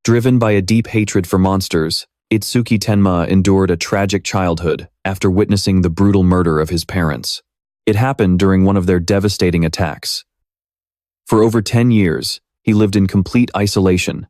Driven by a deep hatred for monsters, Itsuki Tenma endured a tragic childhood after witnessing the brutal murder of his parents. It happened during one of their devastating attacks. For over 10 years, he lived in complete isolation,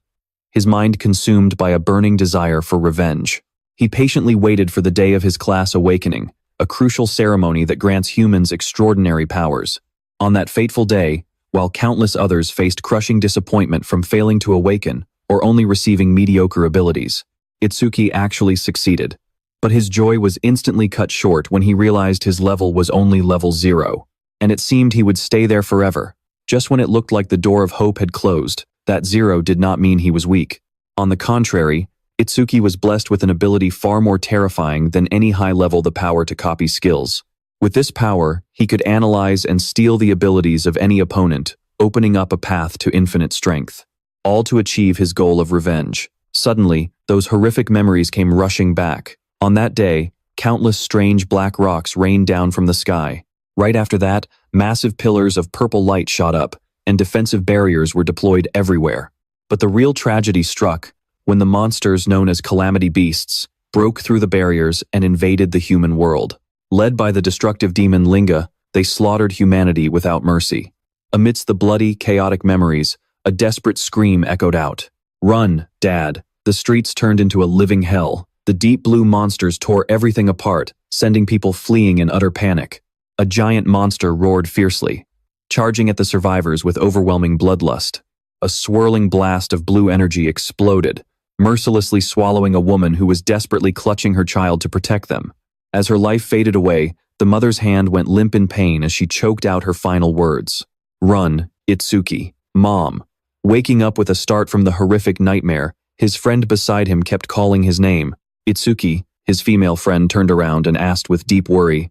his mind consumed by a burning desire for revenge. He patiently waited for the day of his class awakening, a crucial ceremony that grants humans extraordinary powers. On that fateful day, while countless others faced crushing disappointment from failing to awaken or only receiving mediocre abilities, Itsuki actually succeeded. But his joy was instantly cut short when he realized his level was only level 0, and it seemed he would stay there forever. Just when it looked like the door of hope had closed, that 0 did not mean he was weak. On the contrary, Itsuki was blessed with an ability far more terrifying than any high level: the power to copy skills. With this power, he could analyze and steal the abilities of any opponent, opening up a path to infinite strength, all to achieve his goal of revenge. Suddenly, those horrific memories came rushing back. On that day, countless strange black rocks rained down from the sky. Right after that, massive pillars of purple light shot up, and defensive barriers were deployed everywhere. But the real tragedy struck when the monsters known as Calamity Beasts broke through the barriers and invaded the human world. Led by the destructive demon Linga, they slaughtered humanity without mercy. Amidst the bloody, chaotic memories, a desperate scream echoed out. "Run, Dad!" The streets turned into a living hell. The deep blue monsters tore everything apart, sending people fleeing in utter panic. A giant monster roared fiercely, charging at the survivors with overwhelming bloodlust. A swirling blast of blue energy exploded, mercilessly swallowing a woman who was desperately clutching her child to protect them. As her life faded away, the mother's hand went limp in pain as she choked out her final words. "Run, Itsuki, Mom." Waking up with a start from the horrific nightmare, his friend beside him kept calling his name. Itsuki, his female friend, turned around and asked with deep worry,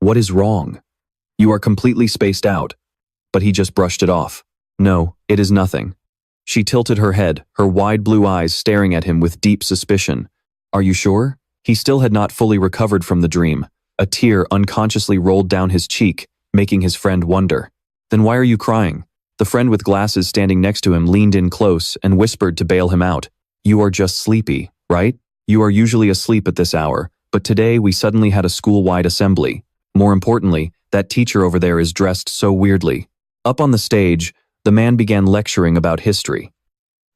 "What is wrong? You are completely spaced out." But he just brushed it off. "No, it is nothing." She tilted her head, her wide blue eyes staring at him with deep suspicion. "Are you sure?" He still had not fully recovered from the dream. A tear unconsciously rolled down his cheek, making his friend wonder. "Then why are you crying?" The friend with glasses standing next to him leaned in close and whispered to bail him out. "You are just sleepy, right? You are usually asleep at this hour, but today we suddenly had a school-wide assembly. More importantly, that teacher over there is dressed so weirdly." Up on the stage, the man began lecturing about history.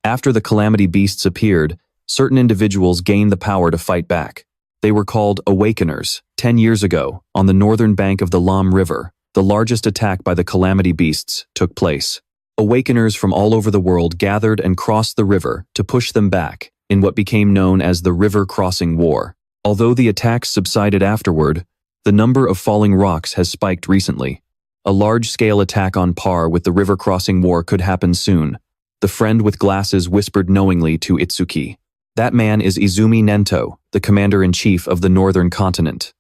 After the Calamity Beasts appeared, certain individuals gained the power to fight back. They were called Awakeners. 10 years ago, on the northern bank of the Lam River, the largest attack by the Calamity Beasts took place. Awakeners from all over the world gathered and crossed the river to push them back in what became known as the River Crossing War. Although the attacks subsided afterward, the number of falling rocks has spiked recently. A large-scale attack on par with the River Crossing War could happen soon. The friend with glasses whispered knowingly to Itsuki. "That man is Izumi Nento, the commander-in-chief of the Northern Continent."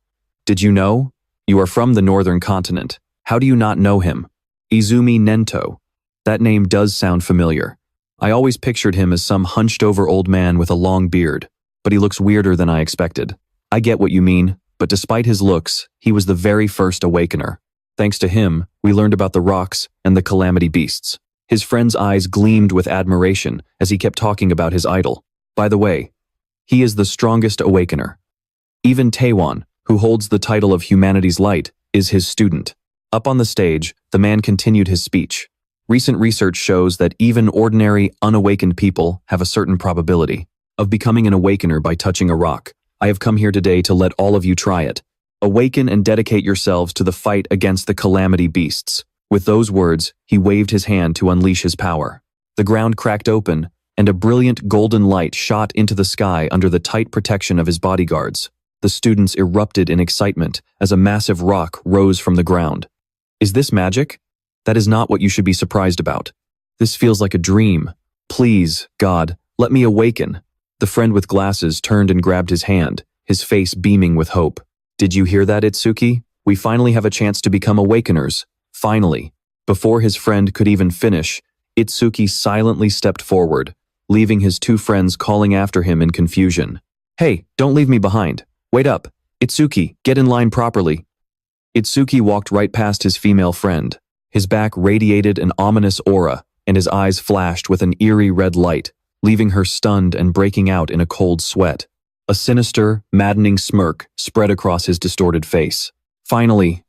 "Did you know? You are from the Northern Continent. How do you not know him?" Izumi Nento. That name does sound familiar. I always pictured him as some hunched-over old man with a long beard, but he looks weirder than I expected. "I get what you mean, but despite his looks, he was the very first Awakener. Thanks to him, we learned about the rocks and the Calamity Beasts." His friend's eyes gleamed with admiration as he kept talking about his idol. "By the way, he is the strongest Awakener. Even Taewon, who holds the title of Humanity's Light, is his student." Up on the stage, the man continued his speech. "Recent research shows that even ordinary, unawakened people have a certain probability of becoming an Awakener by touching a rock. I have come here today to let all of you try it. Awaken and dedicate yourselves to the fight against the Calamity Beasts." With those words, he waved his hand to unleash his power. The ground cracked open, and a brilliant golden light shot into the sky under the tight protection of his bodyguards. The students erupted in excitement as a massive rock rose from the ground. "Is this magic? That is not what you should be surprised about. This feels like a dream. Please, God, let me awaken." The friend with glasses turned and grabbed his hand, his face beaming with hope. "Did you hear that, Itsuki? We finally have a chance to become Awakeners. Finally." Before his friend could even finish, Itsuki silently stepped forward, leaving his two friends calling after him in confusion. "Hey, don't leave me behind. Wait up. Itsuki, get in line properly." Itsuki walked right past his female friend. His back radiated an ominous aura, and his eyes flashed with an eerie red light. leaving her stunned and breaking out in a cold sweat. A sinister, maddening smirk spread across his distorted face. Finally,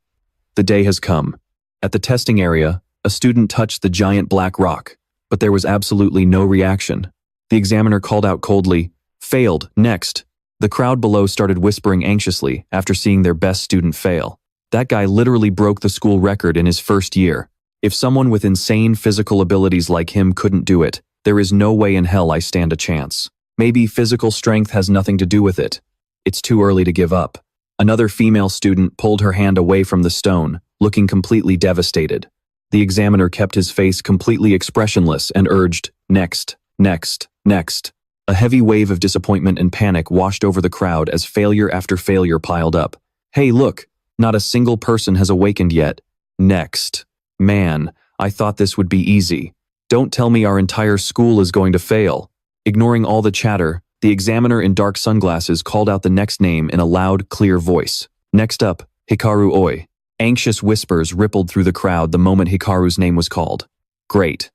the day has come. At the testing area, a student touched the giant black rock, but there was absolutely no reaction. The examiner called out coldly, "Failed, next." The crowd below started whispering anxiously after seeing their best student fail. That guy literally broke the school record in his first year. If someone with insane physical abilities like him couldn't do it, there is no way in hell I stand a chance. Maybe physical strength has nothing to do with it. It's too early to give up. Another female student pulled her hand away from the stone, looking completely devastated. The examiner kept his face completely expressionless and urged, "Next, next, next." A heavy wave of disappointment and panic washed over the crowd as failure after failure piled up. "Hey, look, not a single person has awakened yet. Next." Man, I thought this would be easy. Don't tell me our entire school is going to fail. Ignoring all the chatter, the examiner in dark sunglasses called out the next name in a loud, clear voice. "Next up, Hikaru Oi." Anxious whispers rippled through the crowd the moment Hikaru's name was called. Great.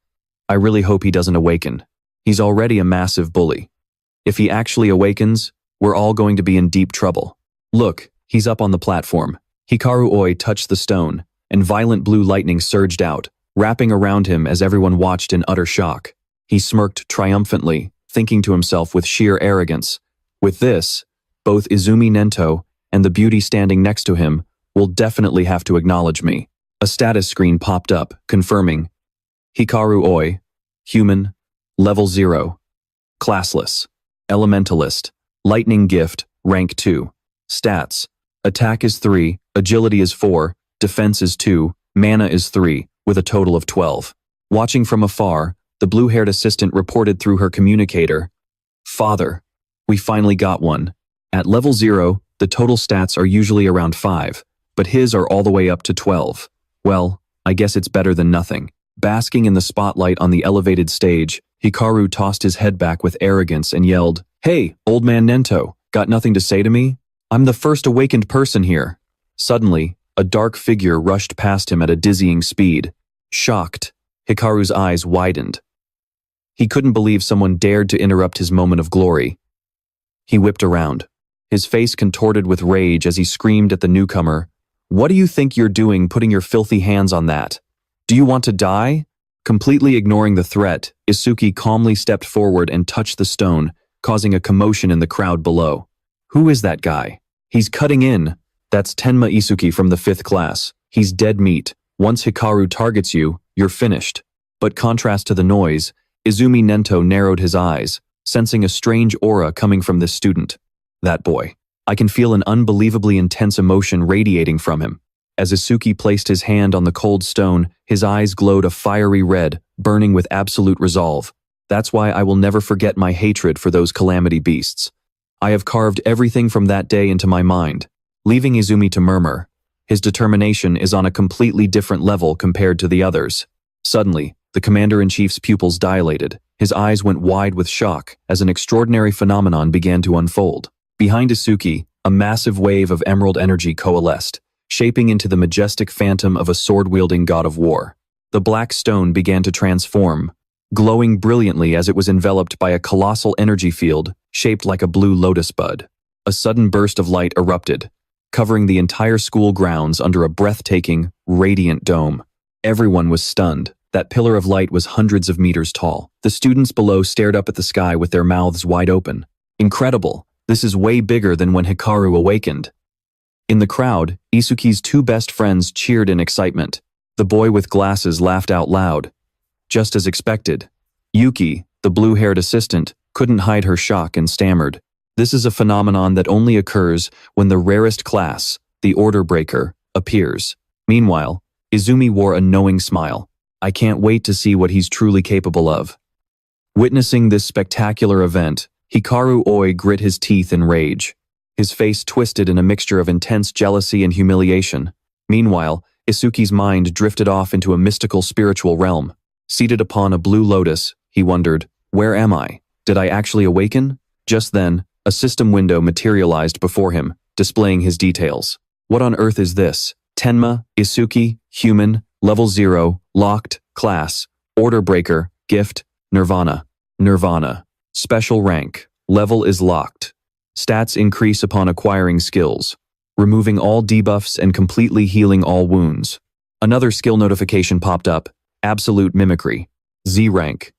I really hope he doesn't awaken. He's already a massive bully. If he actually awakens, we're all going to be in deep trouble. Look, he's up on the platform. Hikaru Oi touched the stone, and violent blue lightning surged out, wrapping around him as everyone watched in utter shock. He smirked triumphantly, thinking to himself with sheer arrogance, "With this, both Izumi Nento and the beauty standing next to him will definitely have to acknowledge me." A status screen popped up, confirming, Hikaru Oi, human, level 0, classless, elementalist, lightning gift, rank 2. Stats, attack is 3, agility is 4, defense is 2, mana is 3, with a total of 12. Watching from afar, the blue-haired assistant reported through her communicator, "Father, we finally got one. At level 0, the total stats are usually around 5, but his are all the way up to 12. Well, I guess it's better than nothing." Basking in the spotlight on the elevated stage, Hikaru tossed his head back with arrogance and yelled, "Hey, old man Nento, got nothing to say to me? I'm the first awakened person here." Suddenly, a dark figure rushed past him at a dizzying speed. Shocked, Hikaru's eyes widened. He couldn't believe someone dared to interrupt his moment of glory. He whipped around, his face contorted with rage as he screamed at the newcomer, "What do you think you're doing putting your filthy hands on that? Do you want to die?" Completely ignoring the threat, Itsuki calmly stepped forward and touched the stone, causing a commotion in the crowd below. "Who is that guy? He's cutting in." "That's Tenma Itsuki from the 5th class. He's dead meat. Once Hikaru targets you, you're finished." But contrast to the noise, Izumi Nento narrowed his eyes, sensing a strange aura coming from this student. That boy. I can feel an unbelievably intense emotion radiating from him. As Itsuki placed his hand on the cold stone, his eyes glowed a fiery red, burning with absolute resolve. That's why I will never forget my hatred for those Calamity Beasts. I have carved everything from that day into my mind. Leaving Izumi to murmur, his determination is on a completely different level compared to the others. Suddenly, the commander-in-chief's pupils dilated. His eyes went wide with shock as an extraordinary phenomenon began to unfold. Behind Itsuki, a massive wave of emerald energy coalesced, shaping into the majestic phantom of a sword-wielding god of war. The black stone began to transform, glowing brilliantly as it was enveloped by a colossal energy field shaped like a blue lotus bud. A sudden burst of light erupted, covering the entire school grounds under a breathtaking, radiant dome. Everyone was stunned. That pillar of light was hundreds of meters tall. The students below stared up at the sky with their mouths wide open. Incredible! This is way bigger than when Hikaru awakened. In the crowd, Itsuki's 2 best friends cheered in excitement. The boy with glasses laughed out loud. Just as expected, Yuki, the blue-haired assistant, couldn't hide her shock and stammered. This is a phenomenon that only occurs when the rarest class, the Order Breaker, appears. Meanwhile, Izumi wore a knowing smile. I can't wait to see what he's truly capable of. Witnessing this spectacular event, Hikaru Oi grit his teeth in rage. His face twisted in a mixture of intense jealousy and humiliation. Meanwhile, Itsuki's mind drifted off into a mystical spiritual realm. Seated upon a blue lotus, he wondered, where am I? Did I actually awaken? Just then, a system window materialized before him, displaying his details. What on earth is this? Tenma, Itsuki, human, level 0, locked, class, order breaker, gift, Nirvana. Nirvana. Special rank. Level is locked. Stats increase upon acquiring skills, removing all debuffs and completely healing all wounds. Another skill notification popped up. Absolute Mimicry. Z rank.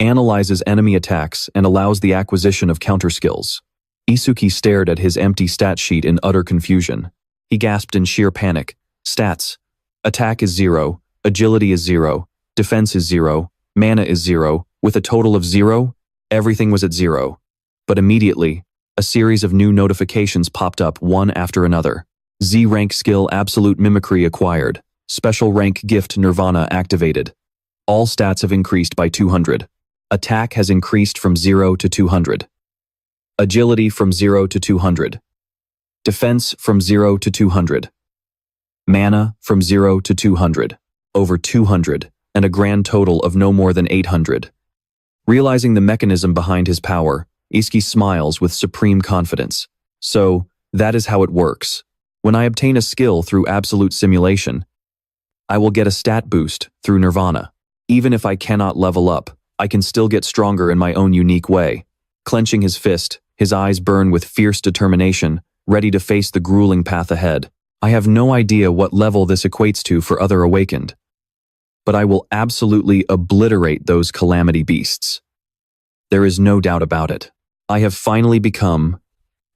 Analyzes enemy attacks and allows the acquisition of counter skills. Itsuki stared at his empty stat sheet in utter confusion. He gasped in sheer panic. Stats. Attack is 0, agility is 0, defense is 0, mana is 0, with a total of 0, everything was at 0. But immediately, a series of new notifications popped up one after another. Z rank skill Absolute Mimicry acquired. Special rank gift Nirvana activated. All stats have increased by 200. Attack has increased from 0 to 200. Agility from 0 to 200. Defense from 0 to 200. Mana from 0 to 200. Over 200, and a grand total of no more than 800. Realizing the mechanism behind his power, Itsuki smiles with supreme confidence. So, that is how it works. When I obtain a skill through absolute simulation, I will get a stat boost through Nirvana. Even if I cannot level up, I can still get stronger in my own unique way. Clenching his fist, his eyes burn with fierce determination, ready to face the grueling path ahead. I have no idea what level this equates to for other awakened, but I will absolutely obliterate those Calamity Beasts. There is no doubt about it. I have finally become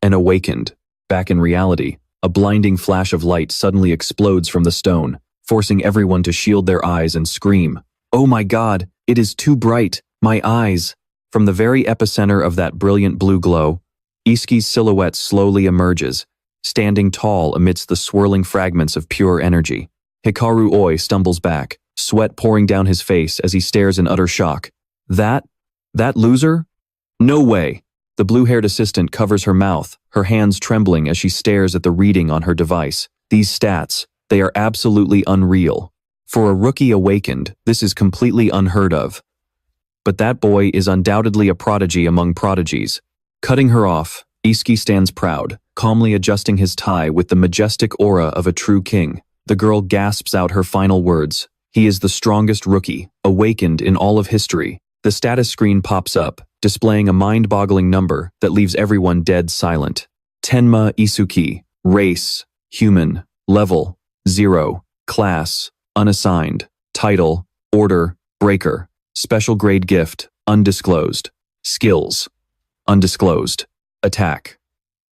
an awakened. Back in reality, a blinding flash of light suddenly explodes from the stone, forcing everyone to shield their eyes and scream. Oh my God, it is too bright, my eyes. From the very epicenter of that brilliant blue glow, Itsuki's silhouette slowly emerges, standing tall amidst the swirling fragments of pure energy. Hikaru Oi stumbles back, sweat pouring down his face as he stares in utter shock. That loser? No way. The blue-haired assistant covers her mouth, her hands trembling as she stares at the reading on her device. These stats, they are absolutely unreal. For a rookie awakened, this is completely unheard of. But that boy is undoubtedly a prodigy among prodigies. Cutting her off, Itsuki stands proud, calmly adjusting his tie with the majestic aura of a true king. The girl gasps out her final words. He is the strongest rookie, awakened in all of history. The status screen pops up, displaying a mind-boggling number that leaves everyone dead silent. Tenma Itsuki, race, human, level, 0, class, unassigned, title, order, breaker, special grade gift, undisclosed, skills, undisclosed, attack,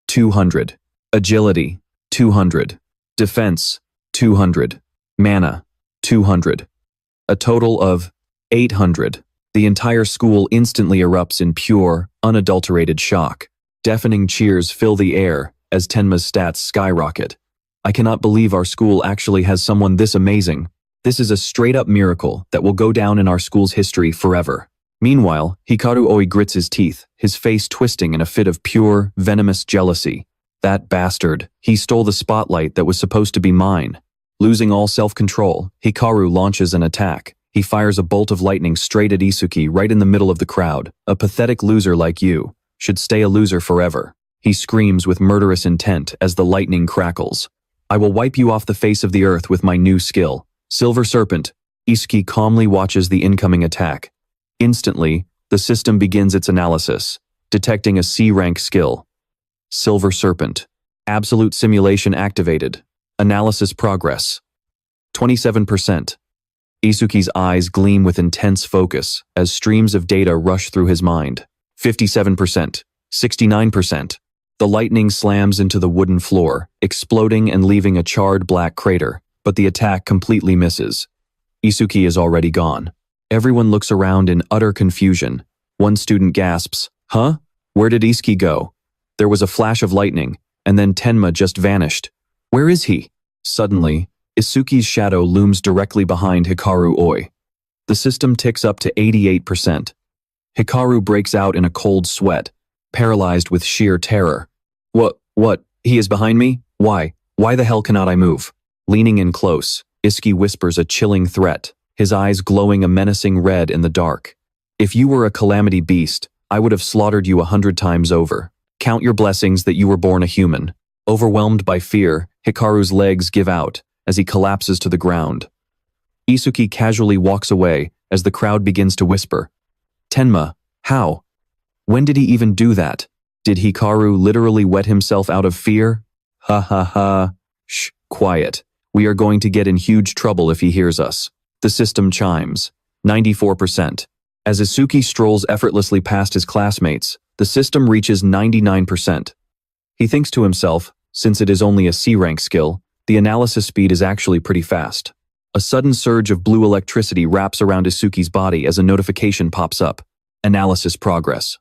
200, agility, 200, defense, 200, mana, 200, a total of 800. The entire school instantly erupts in pure, unadulterated shock. Deafening cheers fill the air as Tenma's stats skyrocket. I cannot believe our school actually has someone this amazing. This is a straight-up miracle that will go down in our school's history forever. Meanwhile, Hikaru Oi grits his teeth, his face twisting in a fit of pure, venomous jealousy. That bastard. He stole the spotlight that was supposed to be mine. Losing all self-control, Hikaru launches an attack. He fires a bolt of lightning straight at Itsuki right in the middle of the crowd. A pathetic loser like you should stay a loser forever. He screams with murderous intent as the lightning crackles. I will wipe you off the face of the earth with my new skill. Silver Serpent. Itsuki calmly watches the incoming attack. Instantly, the system begins its analysis, detecting a C-rank skill. Silver Serpent. Absolute simulation activated. Analysis progress. 27%. Itsuki's eyes gleam with intense focus as streams of data rush through his mind. 57%. 69%. The lightning slams into the wooden floor, exploding and leaving a charred black crater, but the attack completely misses. Itsuki is already gone. Everyone looks around in utter confusion. One student gasps, "Huh? Where did Itsuki go?" There was a flash of lightning, and then Tenma just vanished. Where is he? Suddenly, Itsuki's shadow looms directly behind Hikaru Oi. The system ticks up to 88%. Hikaru breaks out in a cold sweat, paralyzed with sheer terror. What? He is behind me? Why? Why the hell cannot I move? Leaning in close, Itsuki whispers a chilling threat, his eyes glowing a menacing red in the dark. If you were a Calamity Beast, I would have slaughtered you 100 times over. Count your blessings that you were born a human. Overwhelmed by fear, Hikaru's legs give out as he collapses to the ground. Itsuki casually walks away as the crowd begins to whisper, "Tenma, how? When did he even do that? Did Hikaru literally wet himself out of fear? Ha ha ha. Shh, quiet. We are going to get in huge trouble if he hears us. The system chimes. 94%. As Itsuki strolls effortlessly past his classmates, the system reaches 99%. He thinks to himself, since it is only a C-rank skill, the analysis speed is actually pretty fast. A sudden surge of blue electricity wraps around Itsuki's body as a notification pops up. Analysis progress.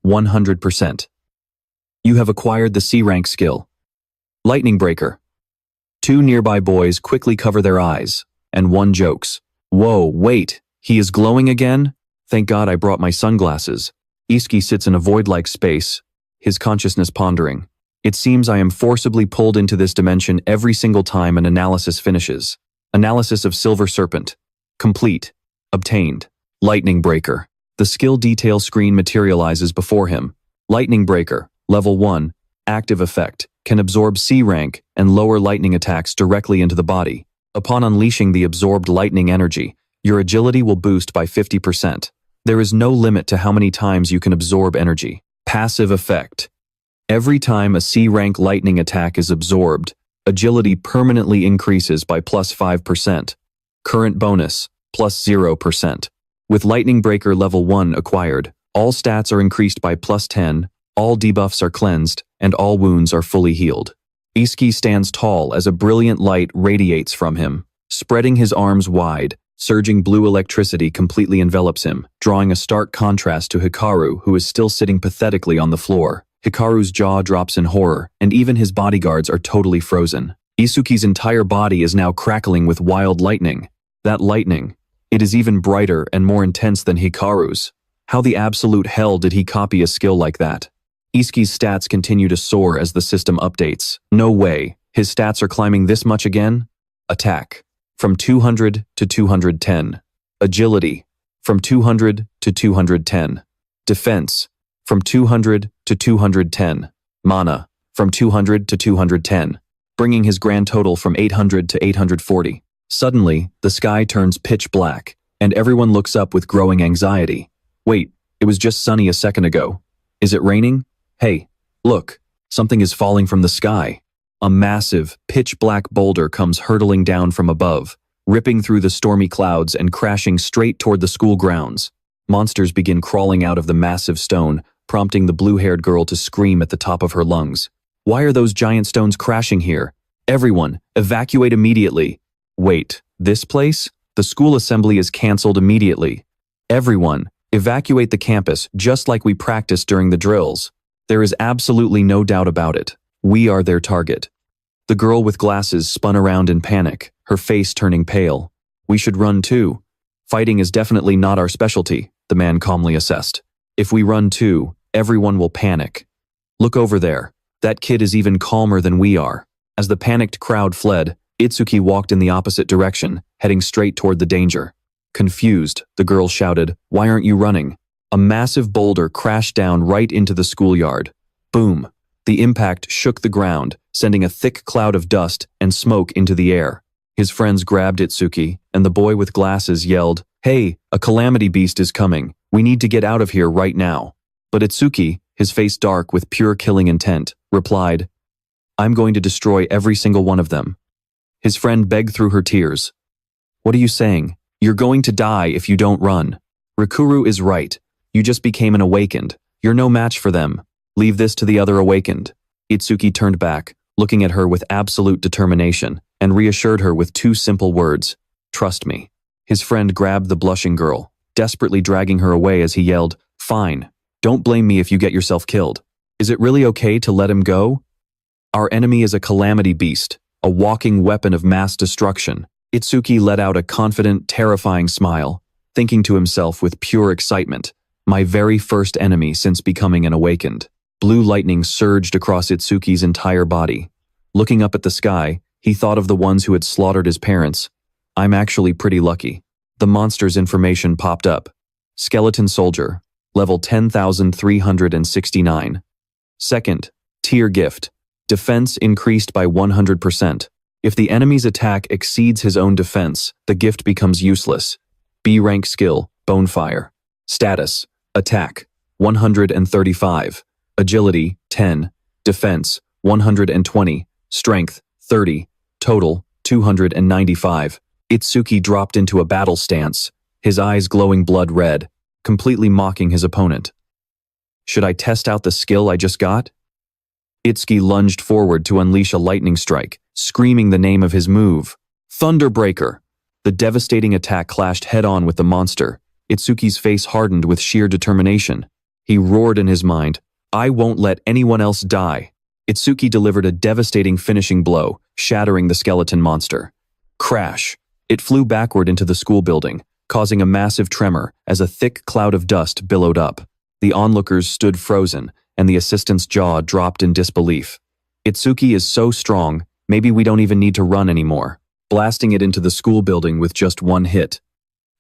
100%. You have acquired the C-rank skill. Lightning Breaker. 2 nearby boys quickly cover their eyes, and one jokes. Whoa, wait, he is glowing again? Thank God I brought my sunglasses. Itsuki sits in a void-like space, his consciousness pondering. It seems I am forcibly pulled into this dimension every single time an analysis finishes. Analysis of Silver Serpent. Complete. Obtained. Lightning Breaker. The skill detail screen materializes before him. Lightning Breaker, Level 1, active effect, can absorb C rank and lower lightning attacks directly into the body. Upon unleashing the absorbed lightning energy, your agility will boost by 50%. There is no limit to how many times you can absorb energy. Passive effect. Every time a C rank lightning attack is absorbed, agility permanently increases by plus 5%. Current bonus, plus 0%. With Lightning Breaker Level 1 acquired, all stats are increased by plus 10, all debuffs are cleansed, and all wounds are fully healed. Itsuki stands tall as a brilliant light radiates from him. Spreading his arms wide, surging blue electricity completely envelops him, drawing a stark contrast to Hikaru, who is still sitting pathetically on the floor. Hikaru's jaw drops in horror, and even his bodyguards are totally frozen. Itsuki's entire body is now crackling with wild lightning. That lightning, it is even brighter and more intense than Hikaru's. How the absolute hell did he copy a skill like that? Itsuki's stats continue to soar as the system updates. No way, his stats are climbing this much again? Attack, from 200 to 210. Agility, from 200 to 210. Defense, from 200 to 210. Mana, from 200 to 210, bringing his grand total from 800 to 840. Suddenly, the sky turns pitch black, and everyone looks up with growing anxiety. Wait, it was just sunny a second ago. Is it raining? Hey, look, something is falling from the sky. A massive, pitch-black boulder comes hurtling down from above, ripping through the stormy clouds and crashing straight toward the school grounds. Monsters begin crawling out of the massive stone, prompting the blue-haired girl to scream at the top of her lungs. Why are those giant stones crashing here? Everyone, evacuate immediately. Wait, this place? The school assembly is cancelled immediately. Everyone, evacuate the campus just like we practiced during the drills. There is absolutely no doubt about it. We are their target. The girl with glasses spun around in panic, her face turning pale. We should run too. Fighting is definitely not our specialty, the man calmly assessed. If we run too, everyone will panic. Look over there. That kid is even calmer than we are. As the panicked crowd fled, Itsuki walked in the opposite direction, heading straight toward the danger. Confused, the girl shouted, "Why aren't you running?" A massive boulder crashed down right into the schoolyard. Boom! The impact shook the ground, sending a thick cloud of dust and smoke into the air. His friends grabbed Itsuki, and the boy with glasses yelled, "Hey, a Calamity Beast is coming. We need to get out of here right now." But Itsuki, his face dark with pure killing intent, replied, "I'm going to destroy every single one of them." His friend begged through her tears. "What are you saying? You're going to die if you don't run. Rikuru is right. You just became an awakened. You're no match for them. Leave this to the other awakened." Itsuki turned back, looking at her with absolute determination, and reassured her with 2 simple words, "Trust me." His friend grabbed the blushing girl, desperately dragging her away as he yelled, "Fine. Don't blame me if you get yourself killed. Is it really okay to let him go? Our enemy is a Calamity Beast, a walking weapon of mass destruction." Itsuki let out a confident, terrifying smile, thinking to himself with pure excitement, "My very first enemy since becoming an awakened." Blue lightning surged across Itsuki's entire body. Looking up at the sky, he thought of the ones who had slaughtered his parents. I'm actually pretty lucky. The monster's information popped up. Skeleton Soldier, level 10,369. Second, tier gift. Defense increased by 100%. If the enemy's attack exceeds his own defense, the gift becomes useless. B rank skill, Bonefire. Status, attack. 135, agility, 10, defense, 120, strength, 30, total, 295. Itsuki dropped into a battle stance, his eyes glowing blood red, completely mocking his opponent. Should I test out the skill I just got? Itsuki lunged forward to unleash a lightning strike, screaming the name of his move. Thunderbreaker! The devastating attack clashed head-on with the monster. Itsuki's face hardened with sheer determination. He roared in his mind, "I won't let anyone else die." Itsuki delivered a devastating finishing blow, shattering the skeleton monster. Crash! It flew backward into the school building, causing a massive tremor as a thick cloud of dust billowed up. The onlookers stood frozen, and the assistant's jaw dropped in disbelief. Itsuki is so strong, maybe we don't even need to run anymore. Blasting it into the school building with just one hit.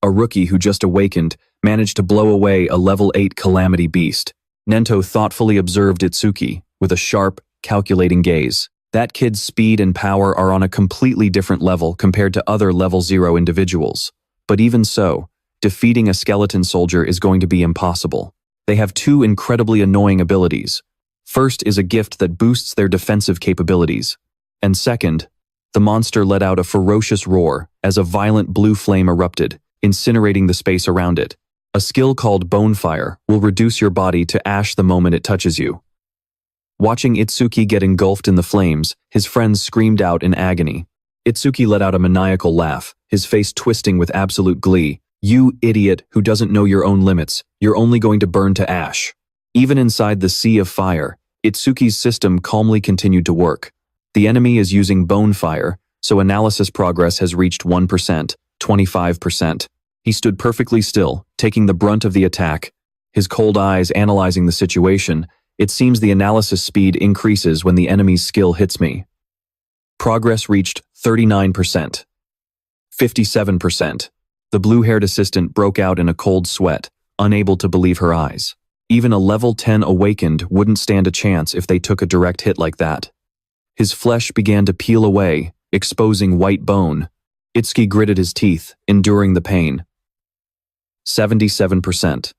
A rookie who just awakened managed to blow away a level 8 Calamity Beast. Nento thoughtfully observed Itsuki with a sharp, calculating gaze. That kid's speed and power are on a completely different level compared to other level 0 individuals. But even so, defeating a skeleton soldier is going to be impossible. They have two incredibly annoying abilities. First is a gift that boosts their defensive capabilities. And second, the monster let out a ferocious roar as a violent blue flame erupted, incinerating the space around it. A skill called Bonefire will reduce your body to ash the moment it touches you. Watching Itsuki get engulfed in the flames, his friends screamed out in agony. Itsuki let out a maniacal laugh, his face twisting with absolute glee. "You idiot who doesn't know your own limits, you're only going to burn to ash." Even inside the sea of fire, Itsuki's system calmly continued to work. The enemy is using Bonefire, so analysis progress has reached 1%, 25%. He stood perfectly still, taking the brunt of the attack. His cold eyes analyzing the situation. It seems the analysis speed increases when the enemy's skill hits me. Progress reached 39%. 57%. The blue-haired assistant broke out in a cold sweat, unable to believe her eyes. Even a level 10 awakened wouldn't stand a chance if they took a direct hit like that. His flesh began to peel away, exposing white bone. Itsuki gritted his teeth, enduring the pain. 77%.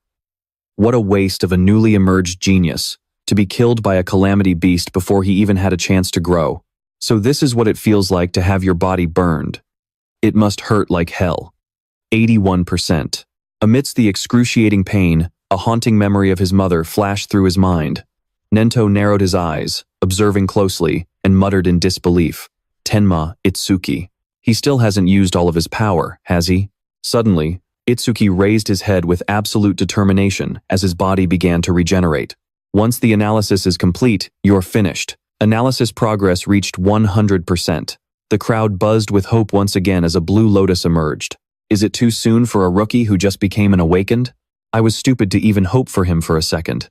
What a waste of a newly emerged genius, to be killed by a Calamity Beast before he even had a chance to grow. So this is what it feels like to have your body burned. It must hurt like hell. 81%. Amidst the excruciating pain, a haunting memory of his mother flashed through his mind. Nento narrowed his eyes, observing closely, and muttered in disbelief. Tenma, Itsuki. He still hasn't used all of his power, has he? Suddenly, Itsuki raised his head with absolute determination as his body began to regenerate. Once the analysis is complete, you're finished. Analysis progress reached 100%. The crowd buzzed with hope once again as a blue lotus emerged. Is it too soon for a rookie who just became an awakened? I was stupid to even hope for him for a second.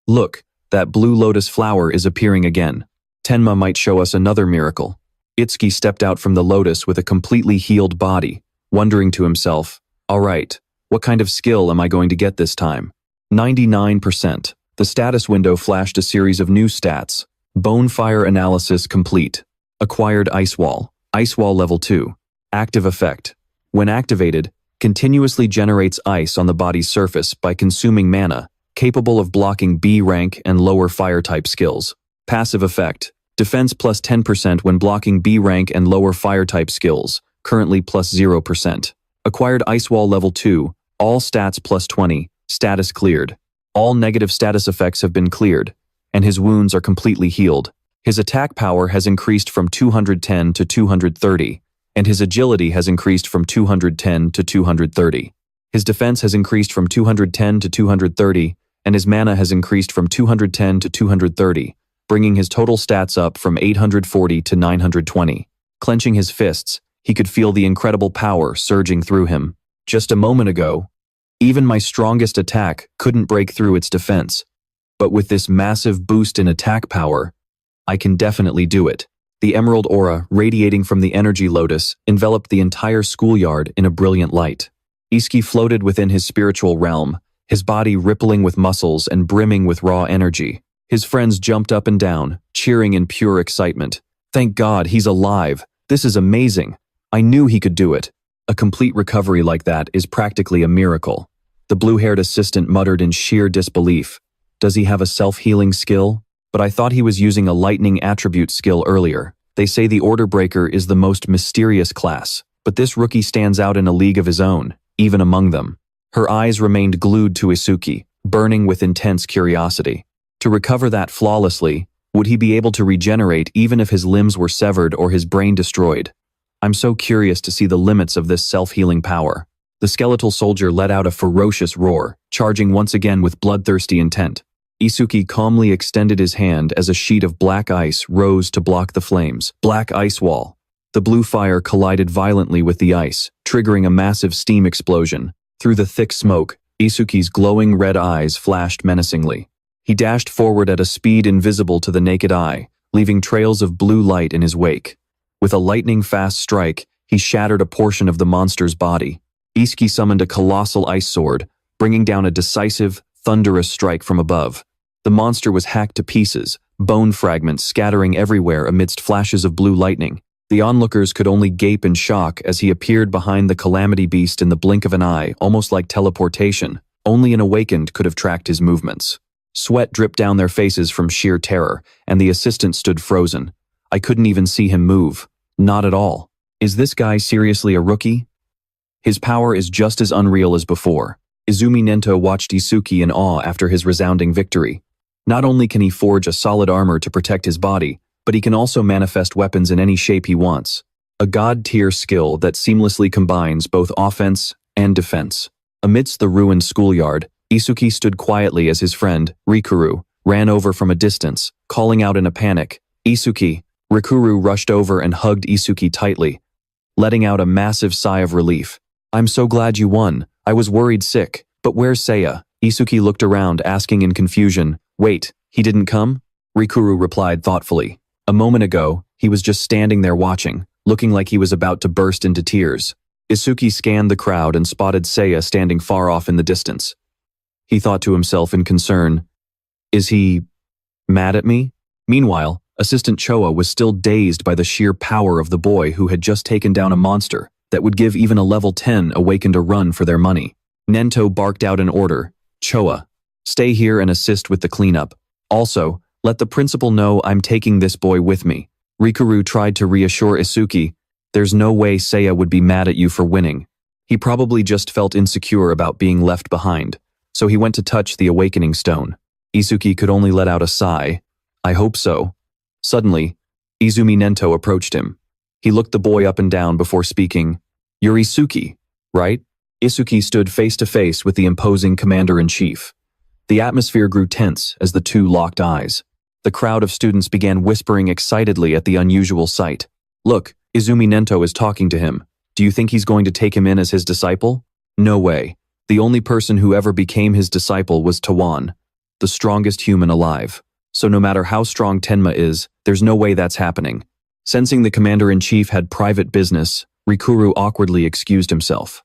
Look, that blue lotus flower is appearing again. Tenma might show us another miracle. Itsuki stepped out from the lotus with a completely healed body, wondering to himself, alright, what kind of skill am I going to get this time? 99%. The status window flashed a series of new stats. Bonefire analysis complete. Acquired Ice Wall. Ice Wall level 2. Active effect. When activated, continuously generates ice on the body's surface by consuming mana, capable of blocking B rank and lower fire type skills. Passive effect. Defense plus 10% when blocking B rank and lower fire type skills, currently plus 0%. Acquired Ice Wall level 2. All stats plus 20. Status cleared. All negative status effects have been cleared, and his wounds are completely healed. His attack power has increased from 210 to 230, and his agility has increased from 210 to 230. His defense has increased from 210 to 230, and his mana has increased from 210 to 230, bringing his total stats up from 840 to 920. Clenching his fists, he could feel the incredible power surging through him. Just a moment ago, even my strongest attack couldn't break through its defense. But with this massive boost in attack power, I can definitely do it. The emerald aura radiating from the energy lotus enveloped the entire schoolyard in a brilliant light. Itsuki floated within his spiritual realm, his body rippling with muscles and brimming with raw energy. His friends jumped up and down, cheering in pure excitement. Thank God, he's alive. This is amazing. I knew he could do it. A complete recovery like that is practically a miracle. The blue-haired assistant muttered in sheer disbelief. Does he have a self-healing skill? But I thought he was using a lightning attribute skill earlier. They say the Order Breaker is the most mysterious class, but this rookie stands out in a league of his own, even among them. Her eyes remained glued to Itsuki, burning with intense curiosity. To recover that flawlessly, would he be able to regenerate even if his limbs were severed or his brain destroyed? I'm so curious to see the limits of this self-healing power. The skeletal soldier let out a ferocious roar, charging once again with bloodthirsty intent. Itsuki calmly extended his hand as a sheet of black ice rose to block the flames. Black ice wall. The blue fire collided violently with the ice, triggering a massive steam explosion. Through the thick smoke, Itsuki's glowing red eyes flashed menacingly. He dashed forward at a speed invisible to the naked eye, leaving trails of blue light in his wake. With a lightning-fast strike, he shattered a portion of the monster's body. Itsuki summoned a colossal ice sword, bringing down a decisive, thunderous strike from above. The monster was hacked to pieces, bone fragments scattering everywhere amidst flashes of blue lightning. The onlookers could only gape in shock as he appeared behind the Calamity Beast in the blink of an eye, almost like teleportation. Only an awakened could have tracked his movements. Sweat dripped down their faces from sheer terror, and the assistant stood frozen. I couldn't even see him move. Not at all. Is this guy seriously a rookie? His power is just as unreal as before. Izumi Nento watched Itsuki in awe after his resounding victory. Not only can he forge a solid armor to protect his body, but he can also manifest weapons in any shape he wants. A god-tier skill that seamlessly combines both offense and defense. Amidst the ruined schoolyard, Itsuki stood quietly as his friend, Rikuru, ran over from a distance, calling out in a panic, "Itsuki!" Rikuru rushed over and hugged Itsuki tightly, letting out a massive sigh of relief. "I'm so glad you won. I was worried sick. But where's Seiya?" Itsuki looked around, asking in confusion, "Wait, he didn't come?" Rikuru replied thoughtfully. "A moment ago, he was just standing there watching, looking like he was about to burst into tears." Itsuki scanned the crowd and spotted Seiya standing far off in the distance. He thought to himself in concern, "Is he mad at me?" Meanwhile, Assistant Choa was still dazed by the sheer power of the boy who had just taken down a monster that would give even a level 10 awakened a run for their money. Nento barked out an order, "Choa, stay here and assist with the cleanup. Also, let the principal know I'm taking this boy with me." Rikuru tried to reassure Itsuki, "There's no way Seiya would be mad at you for winning. He probably just felt insecure about being left behind, so he went to touch the awakening stone." Itsuki could only let out a sigh. "I hope so." Suddenly, Izumi Nento approached him. He looked the boy up and down before speaking. "You're Itsuki, right?" Itsuki stood face to face with the imposing commander-in-chief. The atmosphere grew tense as the two locked eyes. The crowd of students began whispering excitedly at the unusual sight. "Look, Izumi Nento is talking to him. Do you think he's going to take him in as his disciple?" "No way. The only person who ever became his disciple was Tawan, the strongest human alive. So no matter how strong Tenma is, there's no way that's happening." Sensing the commander-in-chief had private business, Rikuru awkwardly excused himself.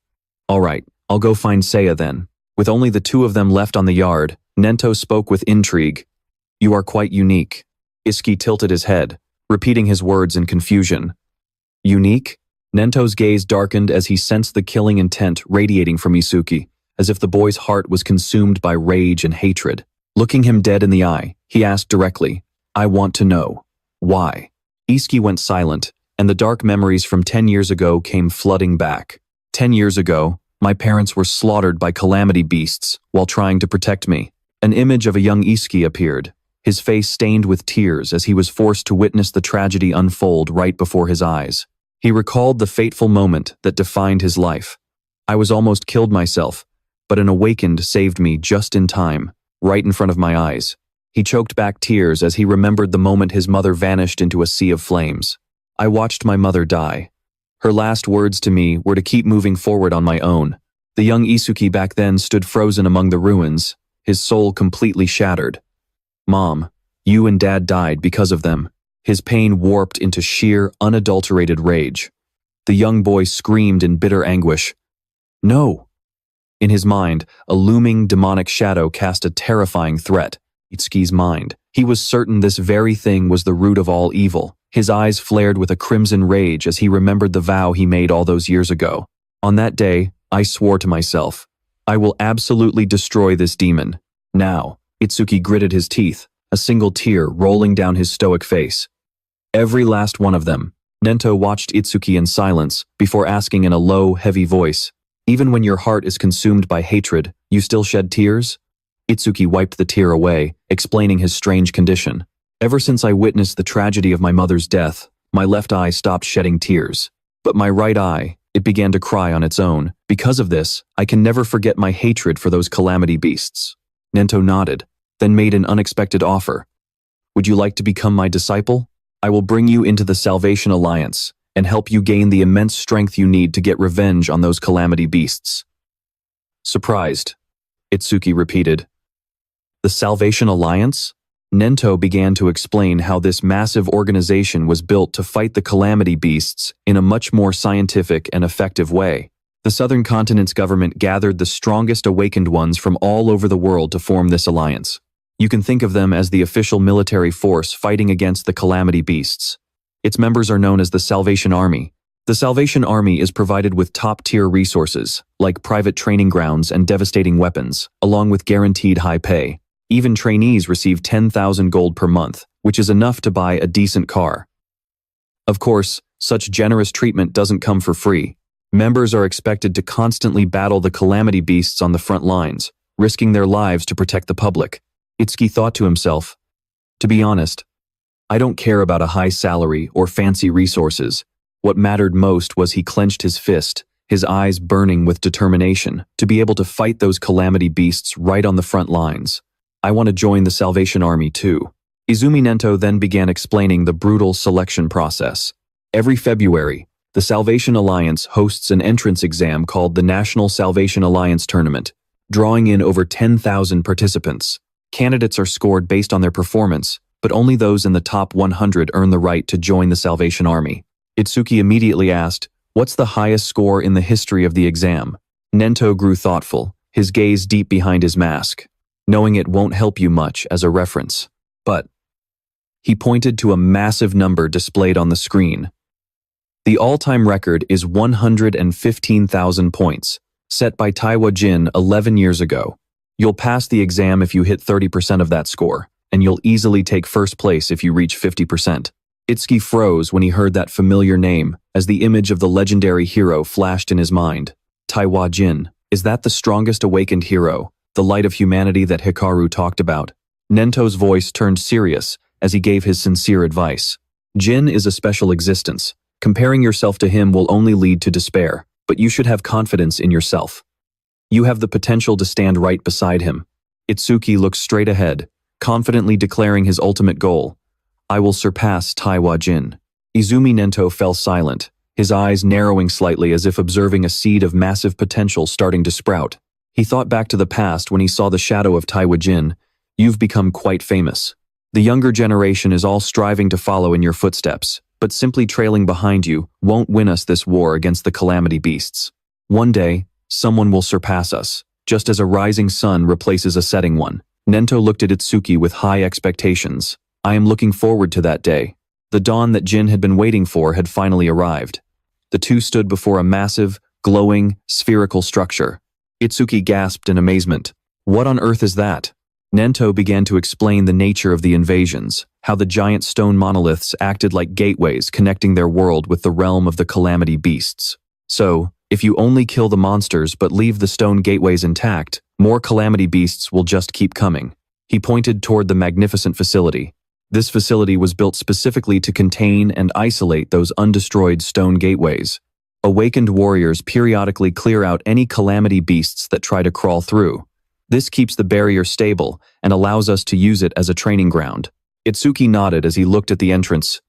"All right, I'll go find Seiya then." With only the two of them left on the yard, Nento spoke with intrigue. "You are quite unique." Itsuki tilted his head, repeating his words in confusion. "Unique?" Nento's gaze darkened as he sensed the killing intent radiating from Itsuki, as if the boy's heart was consumed by rage and hatred. Looking him dead in the eye, he asked directly, "I want to know. Why?" Itsuki went silent, and the dark memories from 10 years ago came flooding back. 10 years ago, my parents were slaughtered by Calamity Beasts while trying to protect me. An image of a young Itsuki appeared, his face stained with tears as he was forced to witness the tragedy unfold right before his eyes. He recalled the fateful moment that defined his life. "I was almost killed myself, but an awakened saved me just in time, right in front of my eyes." He choked back tears as he remembered the moment his mother vanished into a sea of flames. "I watched my mother die. Her last words to me were to keep moving forward on my own." The young Itsuki back then stood frozen among the ruins, his soul completely shattered. "Mom, you and Dad died because of them." His pain warped into sheer, unadulterated rage. The young boy screamed in bitter anguish. "No!" In his mind, a looming demonic shadow cast a terrifying threat. Itsuki's mind. He was certain this very thing was the root of all evil. His eyes flared with a crimson rage as he remembered the vow he made all those years ago. "On that day, I swore to myself, I will absolutely destroy this demon. Now. Itsuki gritted his teeth, a single tear rolling down his stoic face. Every last one of them. Nento watched Itsuki in silence, before asking in a low, heavy voice, "Even when your heart is consumed by hatred, you still shed tears?" Itsuki wiped the tear away, explaining his strange condition. "Ever since I witnessed the tragedy of my mother's death, my left eye stopped shedding tears. But my right eye, it began to cry on its own. Because of this, I can never forget my hatred for those Calamity Beasts." Nento nodded, then made an unexpected offer. "Would you like to become my disciple? I will bring you into the Salvation Alliance and help you gain the immense strength you need to get revenge on those Calamity Beasts." Surprised, Itsuki repeated. "The Salvation Alliance?" Nento began to explain how this massive organization was built to fight the Calamity Beasts in a much more scientific and effective way. The Southern Continent's government gathered the strongest awakened ones from all over the world to form this alliance. You can think of them as the official military force fighting against the Calamity Beasts. Its members are known as the Salvation Army. The Salvation Army is provided with top-tier resources, like private training grounds and devastating weapons, along with guaranteed high pay. Even trainees receive 10,000 gold per month, which is enough to buy a decent car. Of course, such generous treatment doesn't come for free. Members are expected to constantly battle the Calamity Beasts on the front lines, risking their lives to protect the public. Itsuki thought to himself, "To be honest, I don't care about a high salary or fancy resources. What mattered most was he clenched his fist, his eyes burning with determination, to be able to fight those Calamity Beasts right on the front lines. I want to join the Salvation Army too." Izumi Nento then began explaining the brutal selection process. Every February, the Salvation Alliance hosts an entrance exam called the National Salvation Alliance Tournament, drawing in over 10,000 participants. Candidates are scored based on their performance, but only those in the top 100 earn the right to join the Salvation Army. Itsuki immediately asked, "What's the highest score in the history of the exam?" Nento grew thoughtful, his gaze deep behind his mask, knowing it won't help you much as a reference. But he pointed to a massive number displayed on the screen. The all-time record is 115,000 points, set by Taiwa Jin 11 years ago. You'll pass the exam if you hit 30% of that score, and you'll easily take first place if you reach 50%. Itsuki froze when he heard that familiar name, as the image of the legendary hero flashed in his mind. Taiwa Jin, is that the strongest awakened hero, the light of humanity that Hikaru talked about? Nento's voice turned serious as he gave his sincere advice. Jin is a special existence. Comparing yourself to him will only lead to despair, but you should have confidence in yourself. You have the potential to stand right beside him. Itsuki looked straight ahead, confidently declaring his ultimate goal. I will surpass Taiwa Jin. Izumi Nento fell silent, his eyes narrowing slightly as if observing a seed of massive potential starting to sprout. He thought back to the past when he saw the shadow of Taiwa Jin. You've become quite famous. The younger generation is all striving to follow in your footsteps, but simply trailing behind you won't win us this war against the Calamity Beasts. One day, someone will surpass us, just as a rising sun replaces a setting one. Nento looked at Itsuki with high expectations. I am looking forward to that day. The dawn that Jin had been waiting for had finally arrived. The two stood before a massive, glowing, spherical structure. Itsuki gasped in amazement. What on earth is that? Nento began to explain the nature of the invasions, how the giant stone monoliths acted like gateways connecting their world with the realm of the Calamity Beasts. So, if you only kill the monsters but leave the stone gateways intact, more Calamity Beasts will just keep coming. He pointed toward the magnificent facility. This facility was built specifically to contain and isolate those undestroyed stone gateways. Awakened warriors periodically clear out any Calamity Beasts that try to crawl through. This keeps the barrier stable and allows us to use it as a training ground. Itsuki nodded as he looked at the entrance.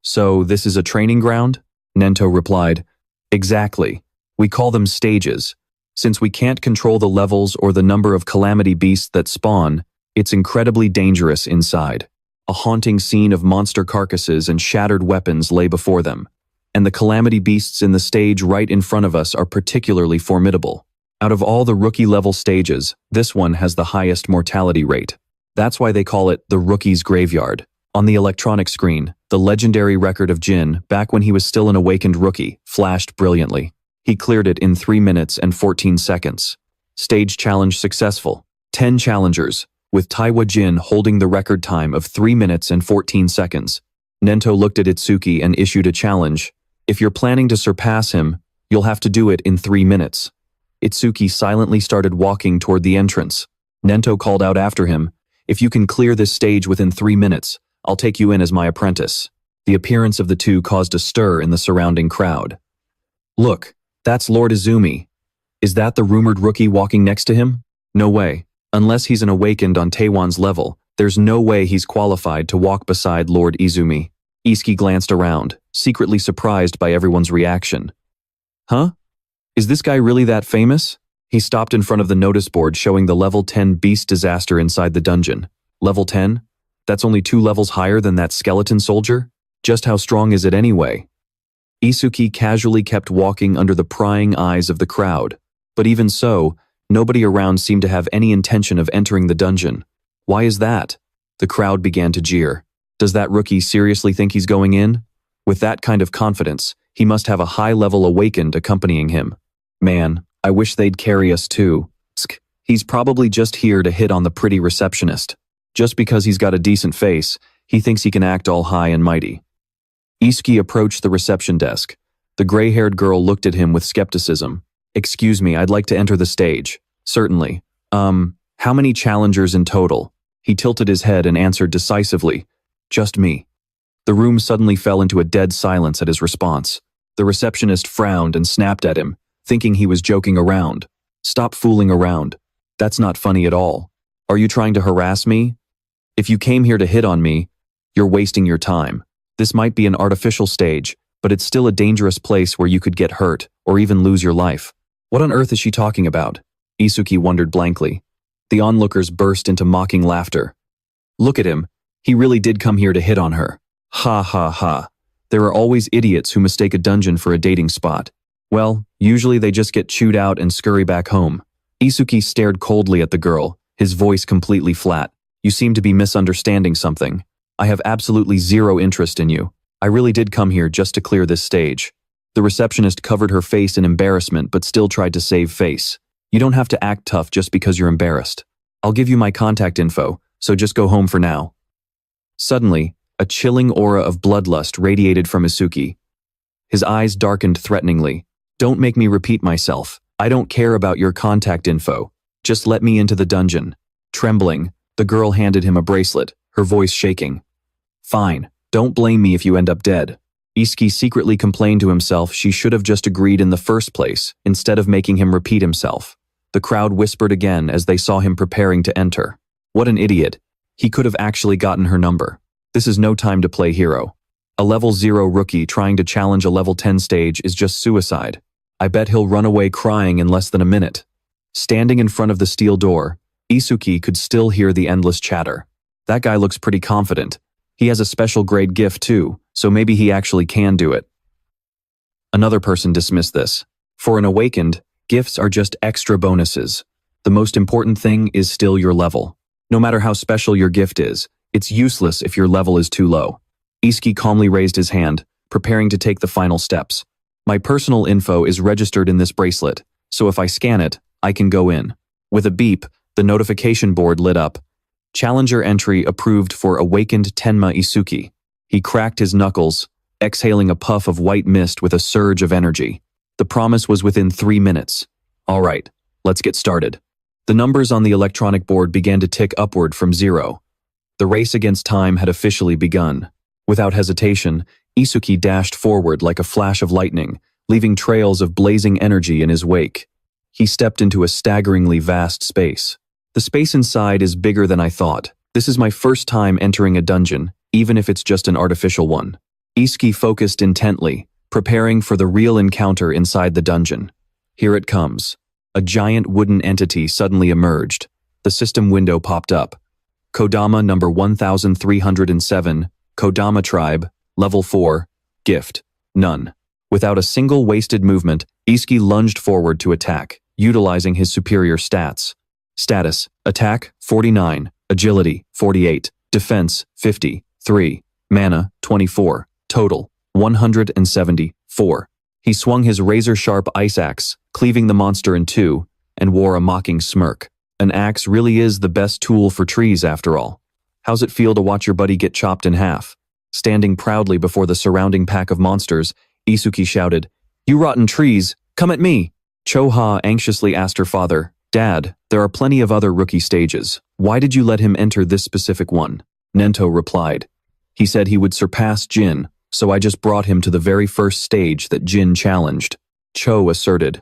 So, this is a training ground? Nento replied. Exactly. We call them stages. Since we can't control the levels or the number of Calamity Beasts that spawn, it's incredibly dangerous inside. A haunting scene of monster carcasses and shattered weapons lay before them, and the Calamity Beasts in the stage right in front of us are particularly formidable. Out of all the rookie-level stages, this one has the highest mortality rate. That's why they call it the Rookie's Graveyard. On the electronic screen, the legendary record of Jin, back when he was still an awakened rookie, flashed brilliantly. He cleared it in 3 minutes and 14 seconds. Stage challenge successful. 10 challengers, with Taiwa Jin holding the record time of 3 minutes and 14 seconds. Nento looked at Itsuki and issued a challenge. If you're planning to surpass him, you'll have to do it in 3 minutes. Itsuki silently started walking toward the entrance. Nento called out after him, "If you can clear this stage within 3 minutes, I'll take you in as my apprentice." The appearance of the two caused a stir in the surrounding crowd. "Look, that's Lord Izumi. Is that the rumored rookie walking next to him? No way. Unless he's an awakened on Taewon's level, there's no way he's qualified to walk beside Lord Izumi." Itsuki glanced around, secretly surprised by everyone's reaction. "Huh? Is this guy really that famous?" He stopped in front of the notice board showing the level 10 beast disaster inside the dungeon. Level 10? That's only 2 levels higher than that skeleton soldier? Just how strong is it anyway? Itsuki casually kept walking under the prying eyes of the crowd. But even so, nobody around seemed to have any intention of entering the dungeon. Why is that? The crowd began to jeer. Does that rookie seriously think he's going in? With that kind of confidence, he must have a high-level awakened accompanying him. Man, I wish they'd carry us too. He's probably just here to hit on the pretty receptionist. Just because he's got a decent face, he thinks he can act all high and mighty. Itsuki approached the reception desk. The gray-haired girl looked at him with skepticism. "Excuse me, I'd like to enter the stage." "Certainly. How many challengers in total?" He tilted his head and answered decisively, "Just me." The room suddenly fell into a dead silence at his response. The receptionist frowned and snapped at him, thinking he was joking around. "Stop fooling around. That's not funny at all. Are you trying to harass me? If you came here to hit on me, you're wasting your time. This might be an artificial stage, but it's still a dangerous place where you could get hurt or even lose your life." What on earth is she talking about? Itsuki wondered blankly. The onlookers burst into mocking laughter. "Look at him. He really did come here to hit on her. Ha ha ha. There are always idiots who mistake a dungeon for a dating spot. Well, usually they just get chewed out and scurry back home." Itsuki stared coldly at the girl, his voice completely flat. "You seem to be misunderstanding something. I have absolutely zero interest in you. I really did come here just to clear this stage." The receptionist covered her face in embarrassment but still tried to save face. "You don't have to act tough just because you're embarrassed. I'll give you my contact info, so just go home for now." Suddenly, a chilling aura of bloodlust radiated from Itsuki. His eyes darkened threateningly. "Don't make me repeat myself. I don't care about your contact info. Just let me into the dungeon." Trembling, the girl handed him a bracelet, her voice shaking. "Fine. Don't blame me if you end up dead." Itsuki secretly complained to himself she should have just agreed in the first place, instead of making him repeat himself. The crowd whispered again as they saw him preparing to enter. What an idiot. He could have actually gotten her number. This is no time to play hero. A level 0 rookie trying to challenge a level 10 stage is just suicide. I bet he'll run away crying in less than a minute. Standing in front of the steel door, Itsuki could still hear the endless chatter. That guy looks pretty confident. He has a special grade gift too, so maybe he actually can do it. Another person dismissed this. For an awakened, gifts are just extra bonuses. The most important thing is still your level. No matter how special your gift is, it's useless if your level is too low. Itsuki calmly raised his hand, preparing to take the final steps. "My personal info is registered in this bracelet, so if I scan it, I can go in." With a beep, the notification board lit up. Challenger entry approved for awakened Tenma Itsuki. He cracked his knuckles, exhaling a puff of white mist with a surge of energy. The promise was within 3 minutes. All right, let's get started. The numbers on the electronic board began to tick upward from 0. The race against time had officially begun. Without hesitation, Itsuki dashed forward like a flash of lightning, leaving trails of blazing energy in his wake. He stepped into a staggeringly vast space. The space inside is bigger than I thought. This is my first time entering a dungeon, even if it's just an artificial one. Itsuki focused intently, preparing for the real encounter inside the dungeon. Here it comes. A giant wooden entity suddenly emerged. The system window popped up. Kodama number 1307, Kodama tribe, level 4, gift, none. Without a single wasted movement, Itsuki lunged forward to attack, utilizing his superior stats. Status, attack, 49, agility, 48, defense, 53, mana, 24, total, 174. He swung his razor-sharp ice axe, cleaving the monster in two, and wore a mocking smirk. An axe really is the best tool for trees after all. How's it feel to watch your buddy get chopped in half? Standing proudly before the surrounding pack of monsters, Itsuki shouted, "You rotten trees, come at me!" Choha anxiously asked her father, "Dad, there are plenty of other rookie stages. Why did you let him enter this specific one?" Nento replied, "He said he would surpass Jin, so I just brought him to the very first stage that Jin challenged." Cho asserted,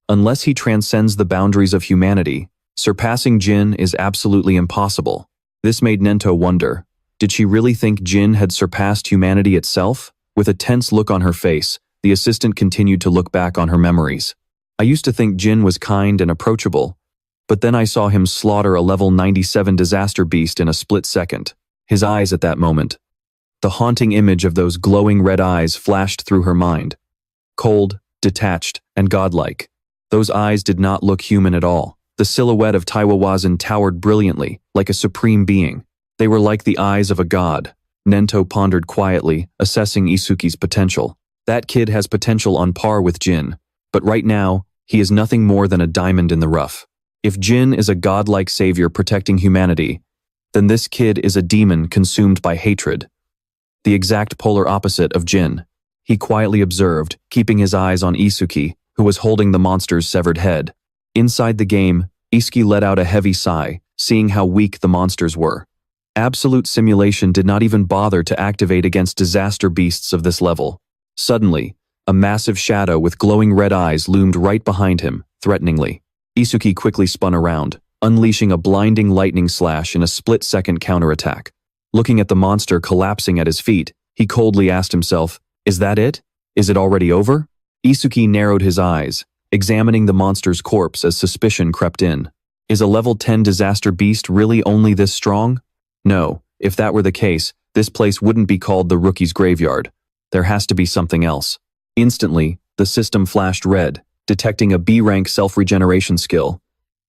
"Unless he transcends the boundaries of humanity, surpassing Jin is absolutely impossible." This made Nento wonder, did she really think Jin had surpassed humanity itself? With a tense look on her face, the assistant continued to look back on her memories. "I used to think Jin was kind and approachable, but then I saw him slaughter a level 97 disaster beast in a split second." His eyes at that moment. The haunting image of those glowing red eyes flashed through her mind. Cold, detached, and godlike. Those eyes did not look human at all. The silhouette of Taiwawazan towered brilliantly, like a supreme being. They were like the eyes of a god. Nento pondered quietly, assessing Itsuki's potential. That kid has potential on par with Jin, but right now, he is nothing more than a diamond in the rough. If Jin is a godlike savior protecting humanity, then this kid is a demon consumed by hatred. The exact polar opposite of Jin. He quietly observed, keeping his eyes on Itsuki, who was holding the monster's severed head. Inside the game, Itsuki let out a heavy sigh, seeing how weak the monsters were. Absolute simulation did not even bother to activate against disaster beasts of this level. Suddenly, a massive shadow with glowing red eyes loomed right behind him, threateningly. Itsuki quickly spun around, unleashing a blinding lightning slash in a split-second counterattack. Looking at the monster collapsing at his feet, he coldly asked himself, "Is that it? Is it already over?" Itsuki narrowed his eyes, examining the monster's corpse as suspicion crept in. Is a level 10 disaster beast really only this strong? No, if that were the case, this place wouldn't be called the Rookie's Graveyard. There has to be something else. Instantly, the system flashed red, detecting a B-rank self-regeneration skill.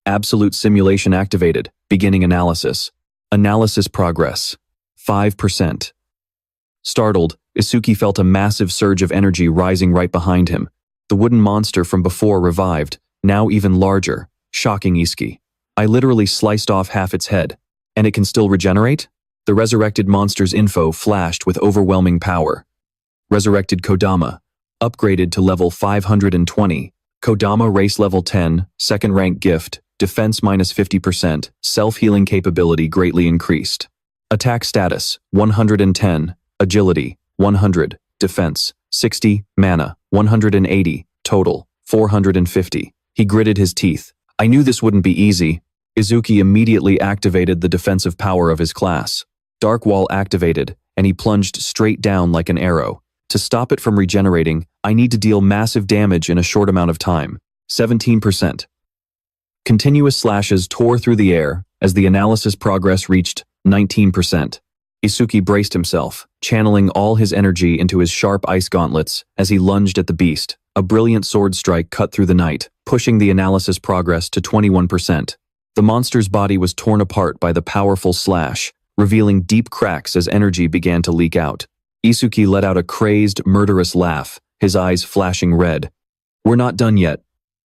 Absolute simulation activated, beginning analysis. Analysis progress. 5%. Startled, Itsuki felt a massive surge of energy rising right behind him. The wooden monster from before revived, now even larger, shocking Itsuki. "I literally sliced off half its head. And it can still regenerate?" The resurrected monster's info flashed with overwhelming power. Resurrected Kodama. Upgraded to level 520. Kodama race level 10, second rank gift, defense minus 50%, self-healing capability greatly increased. Attack status, 110, agility, 100, defense, 60, mana, 180, total, 450. He gritted his teeth. "I knew this wouldn't be easy." Itsuki immediately activated the defensive power of his class. Dark Wall activated, and he plunged straight down like an arrow. To stop it from regenerating, I need to deal massive damage in a short amount of time. 17%. Continuous slashes tore through the air as the analysis progress reached 19%. Itsuki braced himself, channeling all his energy into his sharp ice gauntlets as he lunged at the beast. A brilliant sword strike cut through the night, pushing the analysis progress to 21%. The monster's body was torn apart by the powerful slash, revealing deep cracks as energy began to leak out. Itsuki let out a crazed, murderous laugh, his eyes flashing red. "We're not done yet.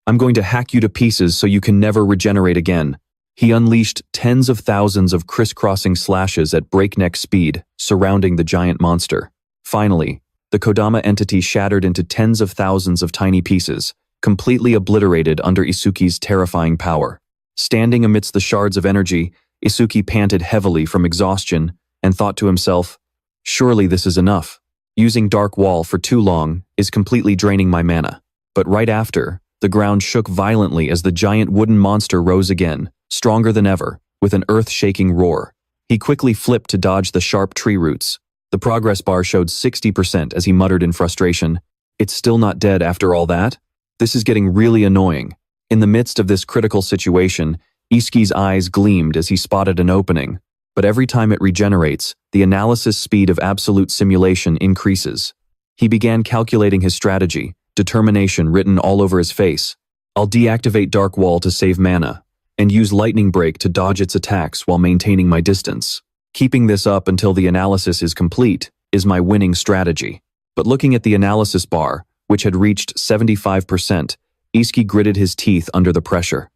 I'm going to hack you to pieces so you can never regenerate again." He unleashed tens of thousands of crisscrossing slashes at breakneck speed, surrounding the giant monster. Finally, the Kodama entity shattered into tens of thousands of tiny pieces, completely obliterated under Itsuki's terrifying power. Standing amidst the shards of energy, Itsuki panted heavily from exhaustion and thought to himself, "Surely this is enough. Using Dark Wall for too long is completely draining my mana." But right after, the ground shook violently as the giant wooden monster rose again, stronger than ever, with an earth-shaking roar. He quickly flipped to dodge the sharp tree roots. The progress bar showed 60% as he muttered in frustration, "It's still not dead after all that? This is getting really annoying." In the midst of this critical situation, Itsuki's eyes gleamed as he spotted an opening. But every time it regenerates, the analysis speed of absolute simulation increases. He began calculating his strategy, determination written all over his face. "I'll deactivate Dark Wall to save mana, and use Lightning Break to dodge its attacks while maintaining my distance. Keeping this up until the analysis is complete is my winning strategy." But looking at the analysis bar, which had reached 75%, Itsuki gritted his teeth under the pressure.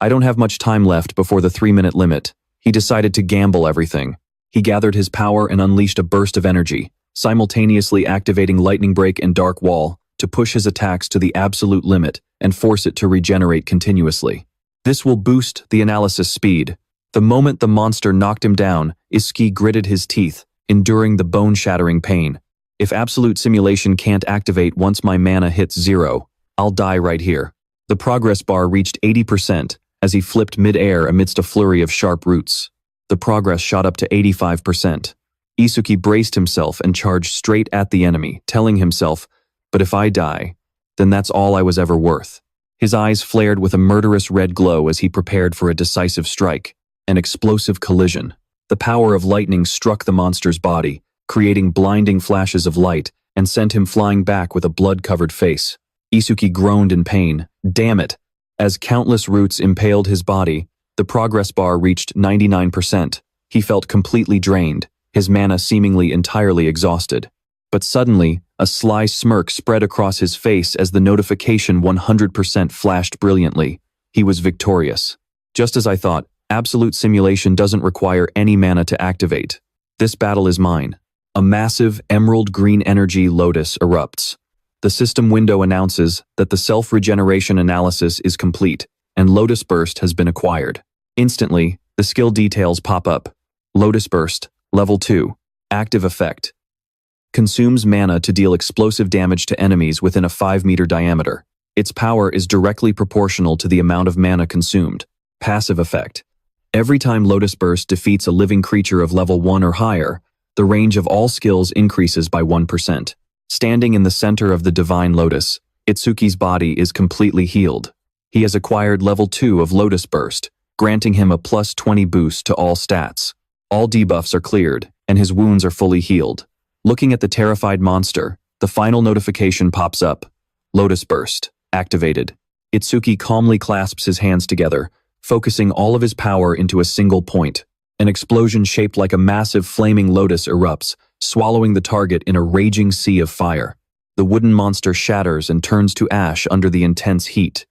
I don't have much time left before the 3-minute limit. He decided to gamble everything. He gathered his power and unleashed a burst of energy, simultaneously activating Lightning Break and Dark Wall to push his attacks to the absolute limit and force it to regenerate continuously. This will boost the analysis speed. The moment the monster knocked him down, Itsuki gritted his teeth, enduring the bone-shattering pain. If Absolute Simulation can't activate once my mana hits 0, I'll die right here. The progress bar reached 80% as he flipped mid-air amidst a flurry of sharp roots. The progress shot up to 85%. Itsuki braced himself and charged straight at the enemy, telling himself, "But if I die, then that's all I was ever worth." His eyes flared with a murderous red glow as he prepared for a decisive strike, an explosive collision. The power of lightning struck the monster's body, creating blinding flashes of light, and sent him flying back with a blood-covered face. Itsuki groaned in pain. Damn it! As countless roots impaled his body, the progress bar reached 99%. He felt completely drained, his mana seemingly entirely exhausted. But suddenly, a sly smirk spread across his face as the notification 100% flashed brilliantly. He was victorious. Just as I thought, Absolute Simulation doesn't require any mana to activate. This battle is mine. A massive emerald green energy lotus erupts. The system window announces that the self-regeneration analysis is complete, and Lotus Burst has been acquired. Instantly, the skill details pop up. Lotus Burst, Level 2, Active Effect. Consumes mana to deal explosive damage to enemies within a 5-meter diameter. Its power is directly proportional to the amount of mana consumed. Passive Effect. Every time Lotus Burst defeats a living creature of level 1 or higher, the range of all skills increases by 1%. Standing in the center of the Divine Lotus, Itsuki's body is completely healed. He has acquired level 2 of Lotus Burst, granting him a plus 20 boost to all stats. All debuffs are cleared, and his wounds are fully healed. Looking at the terrified monster, the final notification pops up. Lotus Burst, activated. Itsuki calmly clasps his hands together, focusing all of his power into a single point. An explosion shaped like a massive flaming lotus erupts, swallowing the target in a raging sea of fire. The wooden monster shatters and turns to ash under the intense heat.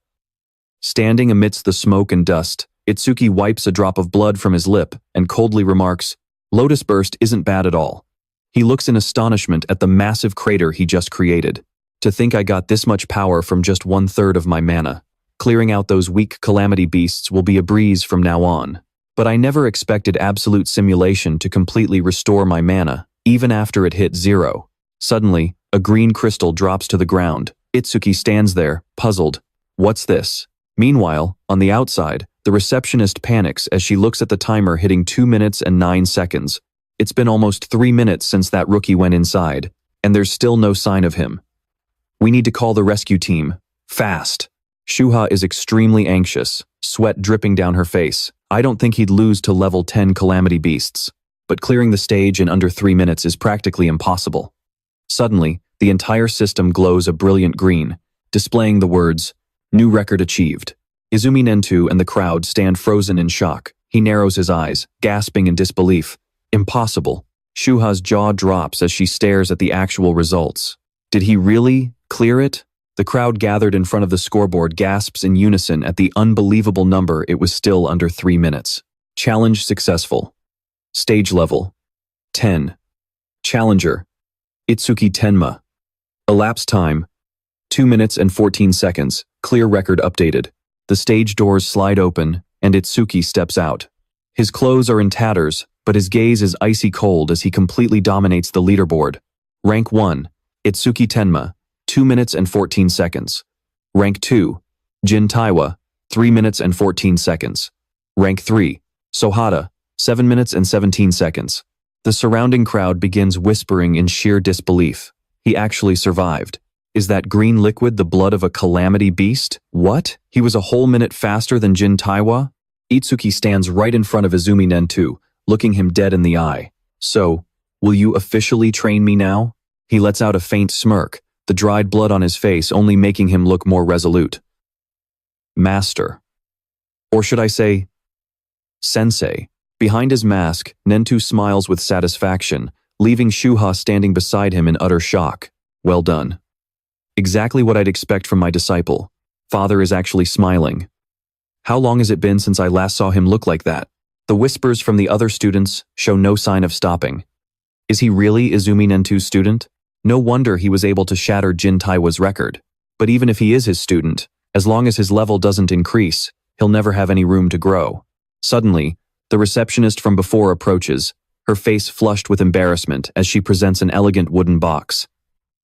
Standing amidst the smoke and dust, Itsuki wipes a drop of blood from his lip and coldly remarks, "Lotus Burst isn't bad at all." He looks in astonishment at the massive crater he just created. To think I got this much power from just 1/3 of my mana. Clearing out those weak Calamity Beasts will be a breeze from now on. But I never expected Absolute Simulation to completely restore my mana, even after it hit 0. Suddenly, a green crystal drops to the ground. Itsuki stands there, puzzled. What's this? Meanwhile, on the outside, the receptionist panics as she looks at the timer hitting 2 minutes and 9 seconds. It's been almost 3 minutes since that rookie went inside, and there's still no sign of him. We need to call the rescue team. Fast. Shuha is extremely anxious, sweat dripping down her face. I don't think he'd lose to level 10 Calamity Beasts, but clearing the stage in under 3 minutes is practically impossible. Suddenly, the entire system glows a brilliant green, displaying the words, "New record achieved." Izumi Nentu and the crowd stand frozen in shock. He narrows his eyes, gasping in disbelief. Impossible. Shuha's jaw drops as she stares at the actual results. Did he really clear it? The crowd gathered in front of the scoreboard gasps in unison at the unbelievable number. It was still under 3 minutes. Challenge successful. Stage level 10. Challenger Itsuki Tenma. Elapsed time 2 minutes and 14 seconds. Clear record updated. The stage doors slide open, and Itsuki steps out. His clothes are in tatters, but his gaze is icy cold as he completely dominates the leaderboard. Rank 1, Itsuki Tenma, 2 minutes and 14 seconds. Rank 2, Jin Taiwa, 3 minutes and 14 seconds. Rank 3, Sohata, 7 minutes and 17 seconds. The surrounding crowd begins whispering in sheer disbelief. He actually survived. Is that green liquid the blood of a Calamity Beast? What? He was a whole minute faster than Jin Taiwa? Itsuki stands right in front of Izumi Nentu, looking him dead in the eye. So, will you officially train me now? He lets out a faint smirk, the dried blood on his face only making him look more resolute. Master. Or should I say, Sensei. Behind his mask, Nentu smiles with satisfaction, leaving Shuha standing beside him in utter shock. Well done. Exactly what I'd expect from my disciple. Father is actually smiling. How long has it been since I last saw him look like that? The whispers from the other students show no sign of stopping. Is he really Izumi Nento's student? No wonder he was able to shatter Jin Taiwa's record. But even if he is his student, as long as his level doesn't increase, he'll never have any room to grow. Suddenly, the receptionist from before approaches, her face flushed with embarrassment as she presents an elegant wooden box.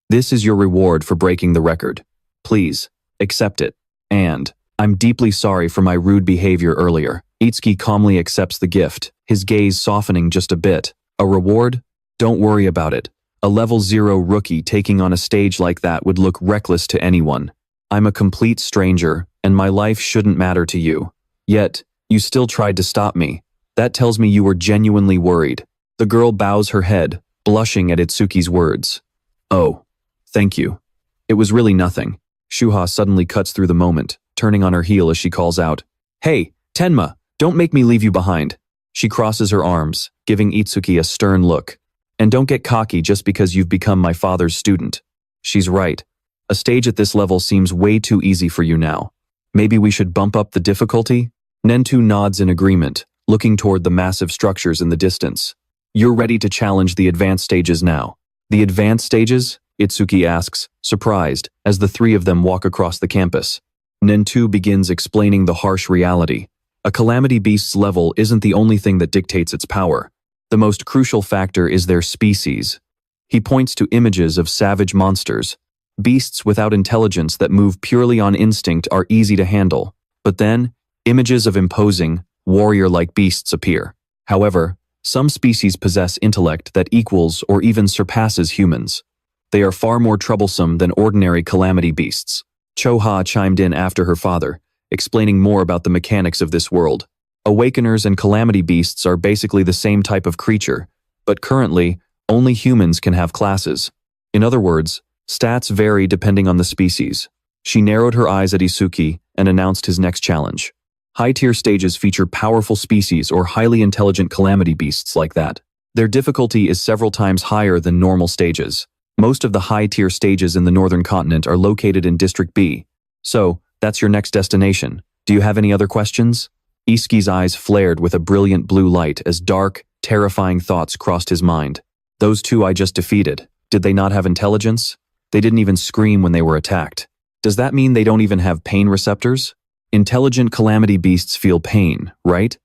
This is your reward for breaking the record. Please, accept it. And, I'm deeply sorry for my rude behavior earlier. Itsuki calmly accepts the gift, his gaze softening just a bit. A reward? Don't worry about it. A level 0 rookie taking on a stage like that would look reckless to anyone. I'm a complete stranger, and my life shouldn't matter to you. Yet, you still tried to stop me. That tells me you were genuinely worried. The girl bows her head, blushing at Itsuki's words. Oh, thank you. It was really nothing. Shuha suddenly cuts through the moment, turning on her heel as she calls out, Hey, Tenma, don't make me leave you behind. She crosses her arms, giving Itsuki a stern look. And don't get cocky just because you've become my father's student. She's right. A stage at this level seems way too easy for you now. Maybe we should bump up the difficulty? Nento nods in agreement, looking toward the massive structures in the distance. You're ready to challenge the advanced stages now. The advanced stages? Itsuki asks, surprised, as the three of them walk across the campus. Nento begins explaining the harsh reality. A Calamity Beasts level isn't the only thing that dictates its power. The most crucial factor is their species. He points to images of savage monsters. Beasts without intelligence that move purely on instinct are easy to handle. But then, images of imposing, warrior-like beasts appear. However, some species possess intellect that equals or even surpasses humans. They are far more troublesome than ordinary Calamity Beasts. Choha chimed in after her father, explaining more about the mechanics of this world. Awakeners and Calamity Beasts are basically the same type of creature, but currently, only humans can have classes. In other words, stats vary depending on the species. She narrowed her eyes at Itsuki and announced his next challenge. High-tier stages feature powerful species or highly intelligent Calamity Beasts like that. Their difficulty is several times higher than normal stages. Most of the high-tier stages in the northern continent are located in District B. So, that's your next destination. Do you have any other questions? Itsuki's eyes flared with a brilliant blue light as dark, terrifying thoughts crossed his mind. Those two I just defeated, did they not have intelligence? They didn't even scream when they were attacked. Does that mean they don't even have pain receptors? Intelligent Calamity Beasts feel pain, right?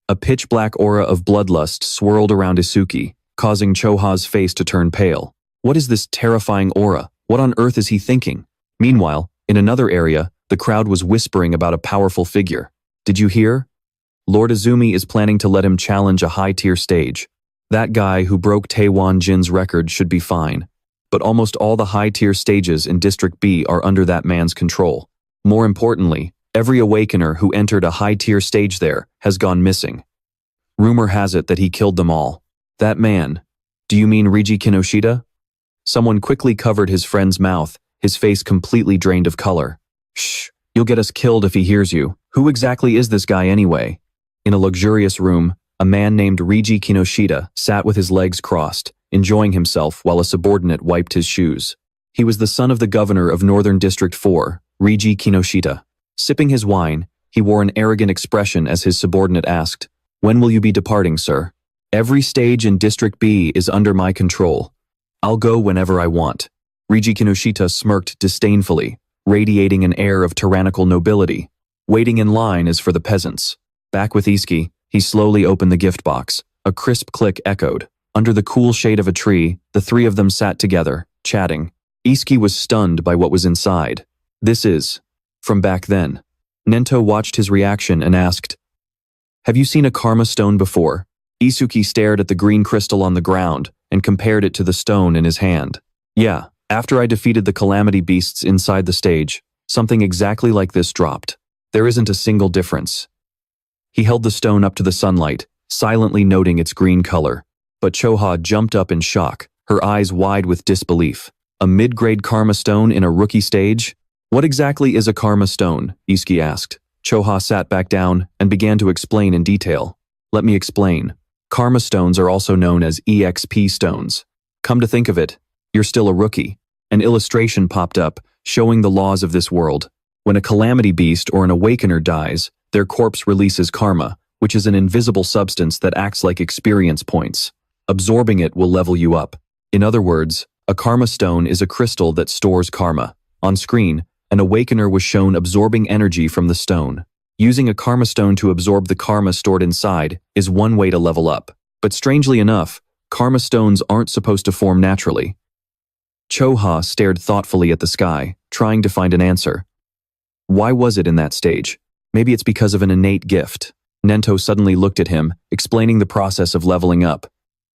A pitch-black aura of bloodlust swirled around Itsuki, causing Choha's face to turn pale. What is this terrifying aura? What on earth is he thinking? Meanwhile, in another area, the crowd was whispering about a powerful figure. Did you hear? Lord Izumi is planning to let him challenge a high-tier stage. That guy who broke Taewon Jin's record should be fine. But almost all the high-tier stages in District B are under that man's control. More importantly, every awakener who entered a high-tier stage there has gone missing. Rumor has it that he killed them all. That man, do you mean Riji Kinoshita? Someone quickly covered his friend's mouth, his face completely drained of color. Shh, you'll get us killed if he hears you. Who exactly is this guy anyway? In a luxurious room, a man named Riji Kinoshita sat with his legs crossed, enjoying himself while a subordinate wiped his shoes. He was the son of the governor of Northern District 4, Riji Kinoshita. Sipping his wine, he wore an arrogant expression as his subordinate asked, When will you be departing, sir? Every stage in District B is under my control. I'll go whenever I want. Riji Kinoshita smirked disdainfully, radiating an air of tyrannical nobility. Waiting in line is for the peasants. Back with Itsuki, he slowly opened the gift box. A crisp click echoed. Under the cool shade of a tree, the three of them sat together, chatting. Itsuki was stunned by what was inside. This is from back then. Nento watched his reaction and asked, Have you seen a karma stone before? Itsuki stared at the green crystal on the ground and compared it to the stone in his hand. Yeah, after I defeated the Calamity Beasts inside the stage, something exactly like this dropped. There isn't a single difference. He held the stone up to the sunlight, silently noting its green color. But Choha jumped up in shock, her eyes wide with disbelief. A mid-grade karma stone in a rookie stage? What exactly is a karma stone? Itsuki asked. Choha sat back down and began to explain in detail. Let me explain. Karma stones are also known as EXP stones. Come to think of it, you're still a rookie. An illustration popped up, showing the laws of this world. When a Calamity Beast or an Awakener dies, Their corpse releases karma, which is an invisible substance that acts like experience points. Absorbing it will level you up. In other words, a karma stone is a crystal that stores karma. On screen, an awakener was shown absorbing energy from the stone. Using a karma stone to absorb the karma stored inside is one way to level up. But strangely enough, karma stones aren't supposed to form naturally. Choha stared thoughtfully at the sky, trying to find an answer. Why was it in that stage? Maybe it's because of an innate gift. Nento suddenly looked at him, explaining the process of leveling up.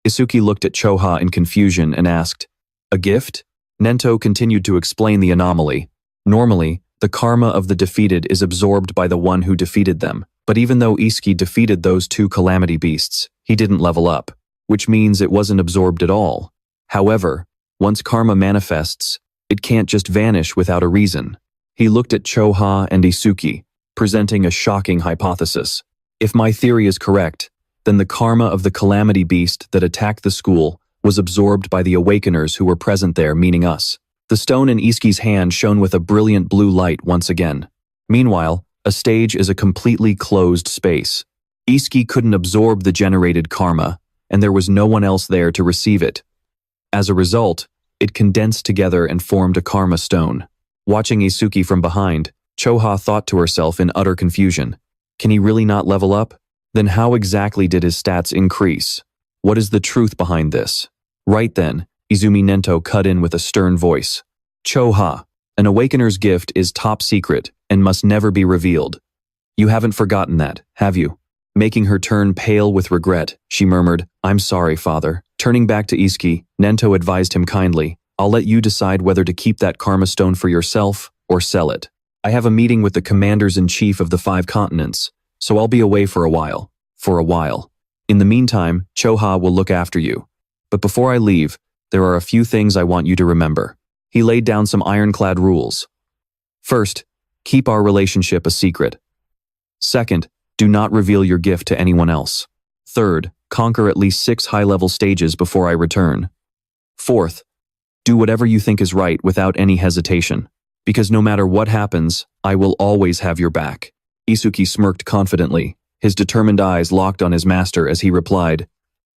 Itsuki looked at Choha in confusion and asked, "A gift?" Nento continued to explain the anomaly. Normally, the karma of the defeated is absorbed by the one who defeated them, but even though Itsuki defeated those two Calamity Beasts, he didn't level up, which means it wasn't absorbed at all. However, once karma manifests, it can't just vanish without a reason. He looked at Choha and Itsuki, presenting a shocking hypothesis. If my theory is correct, then the karma of the Calamity Beast that attacked the school was absorbed by the awakeners who were present there, meaning us. The stone in Itsuki's hand shone with a brilliant blue light once again. Meanwhile, a stage is a completely closed space. Itsuki couldn't absorb the generated karma, and there was no one else there to receive it. As a result, it condensed together and formed a karma stone. Watching Itsuki from behind, Choha thought to herself in utter confusion. Can he really not level up? Then how exactly did his stats increase? What is the truth behind this? Right then, Izumi Nento cut in with a stern voice. Choha, an awakener's gift is top secret and must never be revealed. You haven't forgotten that, have you? Making her turn pale with regret, she murmured, I'm sorry, father. Turning back to Itsuki, Nento advised him kindly, I'll let you decide whether to keep that karma stone for yourself or sell it. I have a meeting with the commanders-in-chief of the 5 continents, so I'll be away for a while. In the meantime, Choha will look after you. But before I leave, there are a few things I want you to remember. He laid down some ironclad rules. First, keep our relationship a secret. Second, do not reveal your gift to anyone else. Third, conquer at least 6 high-level stages before I return. Fourth, do whatever you think is right without any hesitation. Because no matter what happens, I will always have your back. Itsuki smirked confidently, his determined eyes locked on his master as he replied,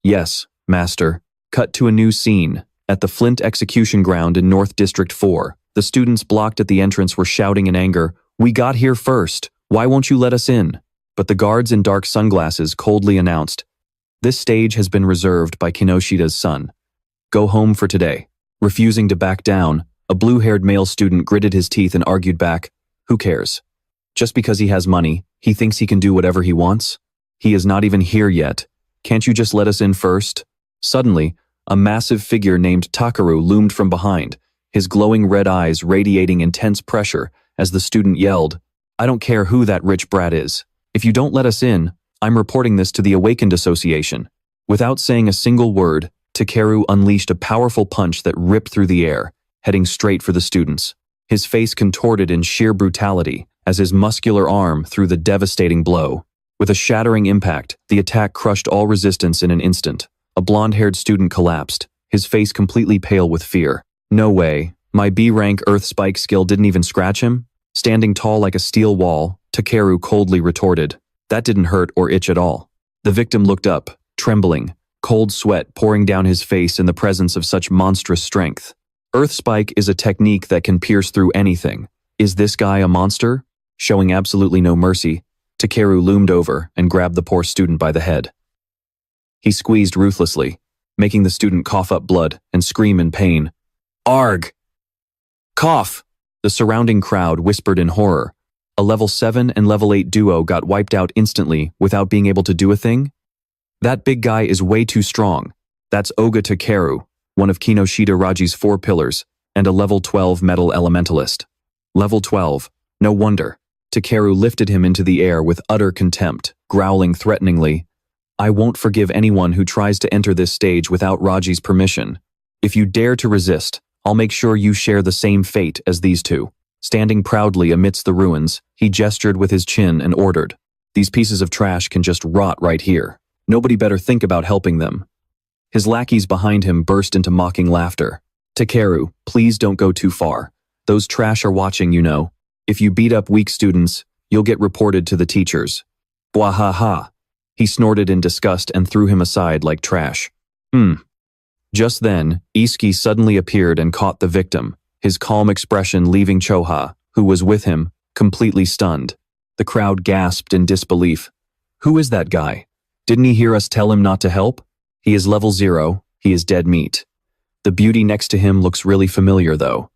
Yes, master. Cut to a new scene. At the Flint execution ground in North District 4, the students blocked at the entrance were shouting in anger, We got here first. Why won't you let us in? But the guards in dark sunglasses coldly announced, This stage has been reserved by Kinoshida's son. Go home for today. Refusing to back down, a blue-haired male student gritted his teeth and argued back, Who cares? Just because he has money, he thinks he can do whatever he wants? He is not even here yet. Can't you just let us in first? Suddenly, a massive figure named Takaru loomed from behind, his glowing red eyes radiating intense pressure as the student yelled, I don't care who that rich brat is. If you don't let us in, I'm reporting this to the Awakened Association. Without saying a single word, Takeru unleashed a powerful punch that ripped through the air, heading straight for the students. His face contorted in sheer brutality as his muscular arm threw the devastating blow. With a shattering impact, the attack crushed all resistance in an instant. A blonde-haired student collapsed, his face completely pale with fear. No way, my B-rank Earth Spike skill didn't even scratch him? Standing tall like a steel wall, Takeru coldly retorted, That didn't hurt or itch at all. The victim looked up, trembling, cold sweat pouring down his face in the presence of such monstrous strength. Earth Spike is a technique that can pierce through anything. Is this guy a monster? Showing absolutely no mercy, Takeru loomed over and grabbed the poor student by the head. He squeezed ruthlessly, making the student cough up blood and scream in pain. Arg! Cough! The surrounding crowd whispered in horror. A level 7 and level 8 duo got wiped out instantly without being able to do a thing? That big guy is way too strong. That's Oga Takeru, one of Kinoshita Raji's 4 pillars, and a level 12 metal elementalist. Level 12, no wonder. Takeru lifted him into the air with utter contempt, growling threateningly, I won't forgive anyone who tries to enter this stage without Raji's permission. If you dare to resist, I'll make sure you share the same fate as these two. Standing proudly amidst the ruins, he gestured with his chin and ordered, These pieces of trash can just rot right here. Nobody better think about helping them. His lackeys behind him burst into mocking laughter. Takeru, please don't go too far. Those trash are watching, you know. If you beat up weak students, You'll get reported to the teachers. Bwahaha. He snorted in disgust and threw him aside like trash. Just then, Itsuki suddenly appeared and caught the victim, his calm expression leaving Choha, who was with him, completely stunned. The crowd gasped in disbelief. Who is that guy? Didn't he hear us tell him not to help? He is level 0, he is dead meat. The beauty next to him looks really familiar though.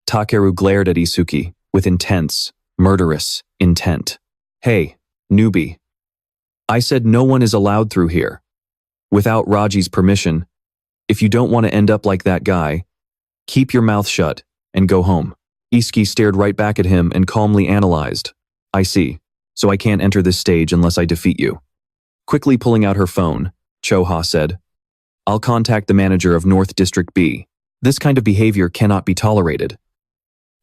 Takeru glared at Itsuki, with intense, murderous intent. Hey, newbie. I said no one is allowed through here. Without Raji's permission, if you don't want to end up like that guy, keep your mouth shut and go home. Itsuki stared right back at him and calmly analyzed. I see, so I can't enter this stage unless I defeat you. Quickly pulling out her phone, Choha said, I'll contact the manager of North District B. This kind of behavior cannot be tolerated.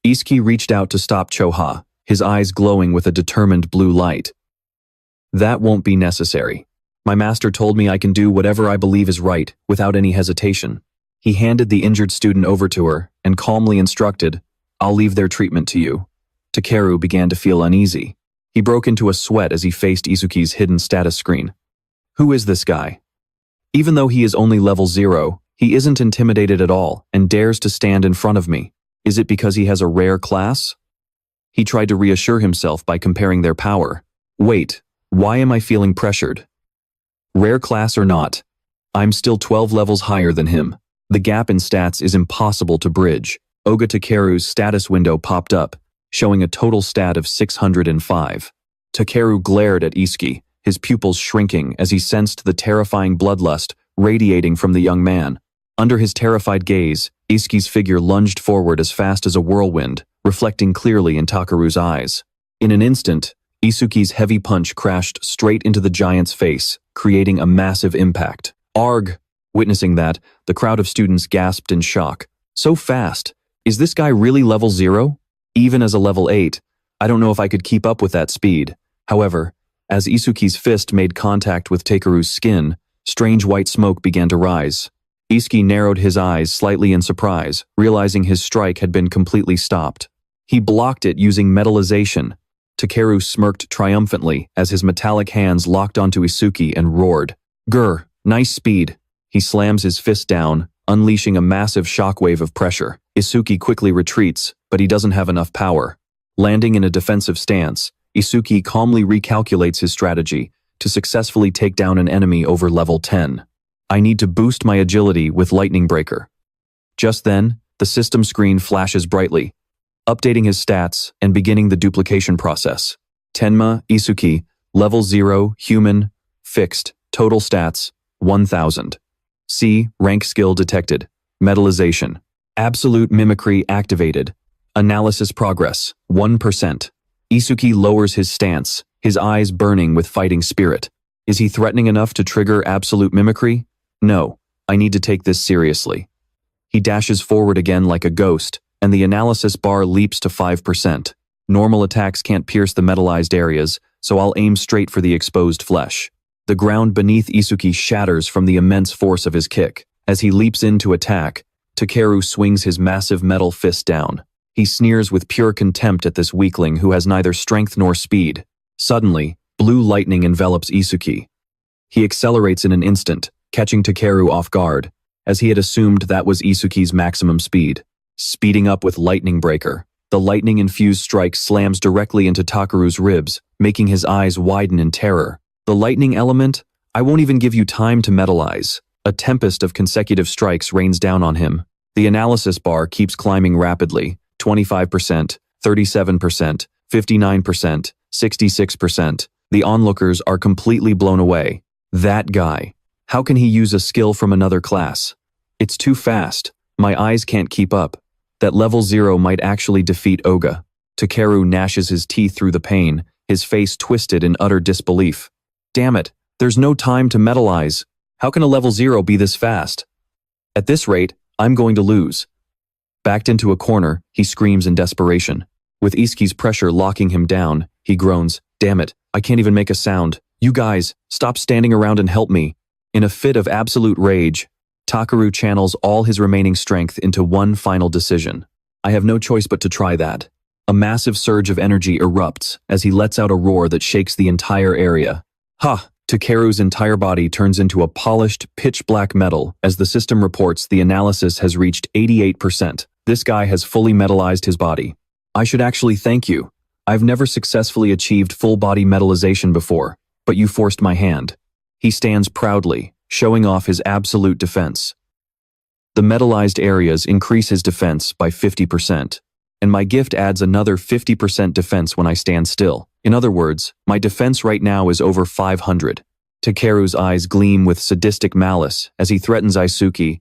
Itsuki reached out to stop Choha, his eyes glowing with a determined blue light. That won't be necessary. My master told me I can do whatever I believe is right without any hesitation. He handed the injured student over to her and calmly instructed, I'll leave their treatment to you. Takeru began to feel uneasy. He broke into a sweat as he faced Itsuki's hidden status screen. Who is this guy? Even though he is only level 0, he isn't intimidated at all and dares to stand in front of me. Is it because he has a rare class? He tried to reassure himself by comparing their power. Wait, why am I feeling pressured? Rare class or not, I'm still 12 levels higher than him. The gap in stats is impossible to bridge. Oga Takeru's status window popped up, showing a total stat of 605. Takeru glared at Itsuki, his pupils shrinking as he sensed the terrifying bloodlust radiating from the young man. Under his terrified gaze, Itsuki's figure lunged forward as fast as a whirlwind, reflecting clearly in Takeru's eyes. In an instant, Itsuki's heavy punch crashed straight into the giant's face, creating a massive impact. Arg! Witnessing that, the crowd of students gasped in shock. So fast! Is this guy really level 0? Even as a level 8, I don't know if I could keep up with that speed. However, as Itsuki's fist made contact with Takeru's skin, strange white smoke began to rise. Itsuki narrowed his eyes slightly in surprise, realizing his strike had been completely stopped. He blocked it using metallization. Takeru smirked triumphantly as his metallic hands locked onto Itsuki and roared. Grr, nice speed. He slams his fist down, unleashing a massive shockwave of pressure. Itsuki quickly retreats, but he doesn't have enough power. Landing in a defensive stance, Itsuki calmly recalculates his strategy to successfully take down an enemy over level 10. I need to boost my agility with Lightning Breaker. Just then, the system screen flashes brightly, updating his stats and beginning the duplication process. Tenma, Itsuki, level 0, human, fixed, total stats, 1000. C, rank skill detected, metallization. Absolute Mimicry activated. Analysis progress, 1%. Itsuki lowers his stance, his eyes burning with fighting spirit. Is he threatening enough to trigger Absolute Mimicry? No, I need to take this seriously. He dashes forward again like a ghost, and the analysis bar leaps to 5%. Normal attacks can't pierce the metallized areas, so I'll aim straight for the exposed flesh. The ground beneath Itsuki shatters from the immense force of his kick. As he leaps in to attack, Takeru swings his massive metal fist down. He sneers with pure contempt at this weakling who has neither strength nor speed. Suddenly, blue lightning envelops Itsuki. He accelerates in an instant, catching Takeru off guard, as he had assumed that was Itsuki's maximum speed. Speeding up with Lightning Breaker, the lightning-infused strike slams directly into Takeru's ribs, making his eyes widen in terror. The lightning element? I won't even give you time to metallize. A tempest of consecutive strikes rains down on him. The analysis bar keeps climbing rapidly. 25%, 37%, 59%, 66%. The onlookers are completely blown away. That guy. How can he use a skill from another class? It's too fast. My eyes can't keep up. That level 0 might actually defeat Oga. Takeru gnashes his teeth through the pain, his face twisted in utter disbelief. Damn it, there's no time to metallize. How can a level 0 be this fast? At this rate, I'm going to lose. Backed into a corner, he screams in desperation. With Itsuki's pressure locking him down, he groans, damn it, I can't even make a sound. You guys, stop standing around and help me. In a fit of absolute rage, Takeru channels all his remaining strength into one final decision. I have no choice but to try that. A massive surge of energy erupts as he lets out a roar that shakes the entire area. Ha! Takeru's entire body turns into a polished, pitch-black metal as the system reports the analysis has reached 88%. This guy has fully metallized his body. I should actually thank you. I've never successfully achieved full-body metallization before, but you forced my hand. He stands proudly, showing off his absolute defense. The metallized areas increase his defense by 50%, and my gift adds another 50% defense when I stand still. In other words, my defense right now is over 500. Takeru's eyes gleam with sadistic malice as he threatens Itsuki.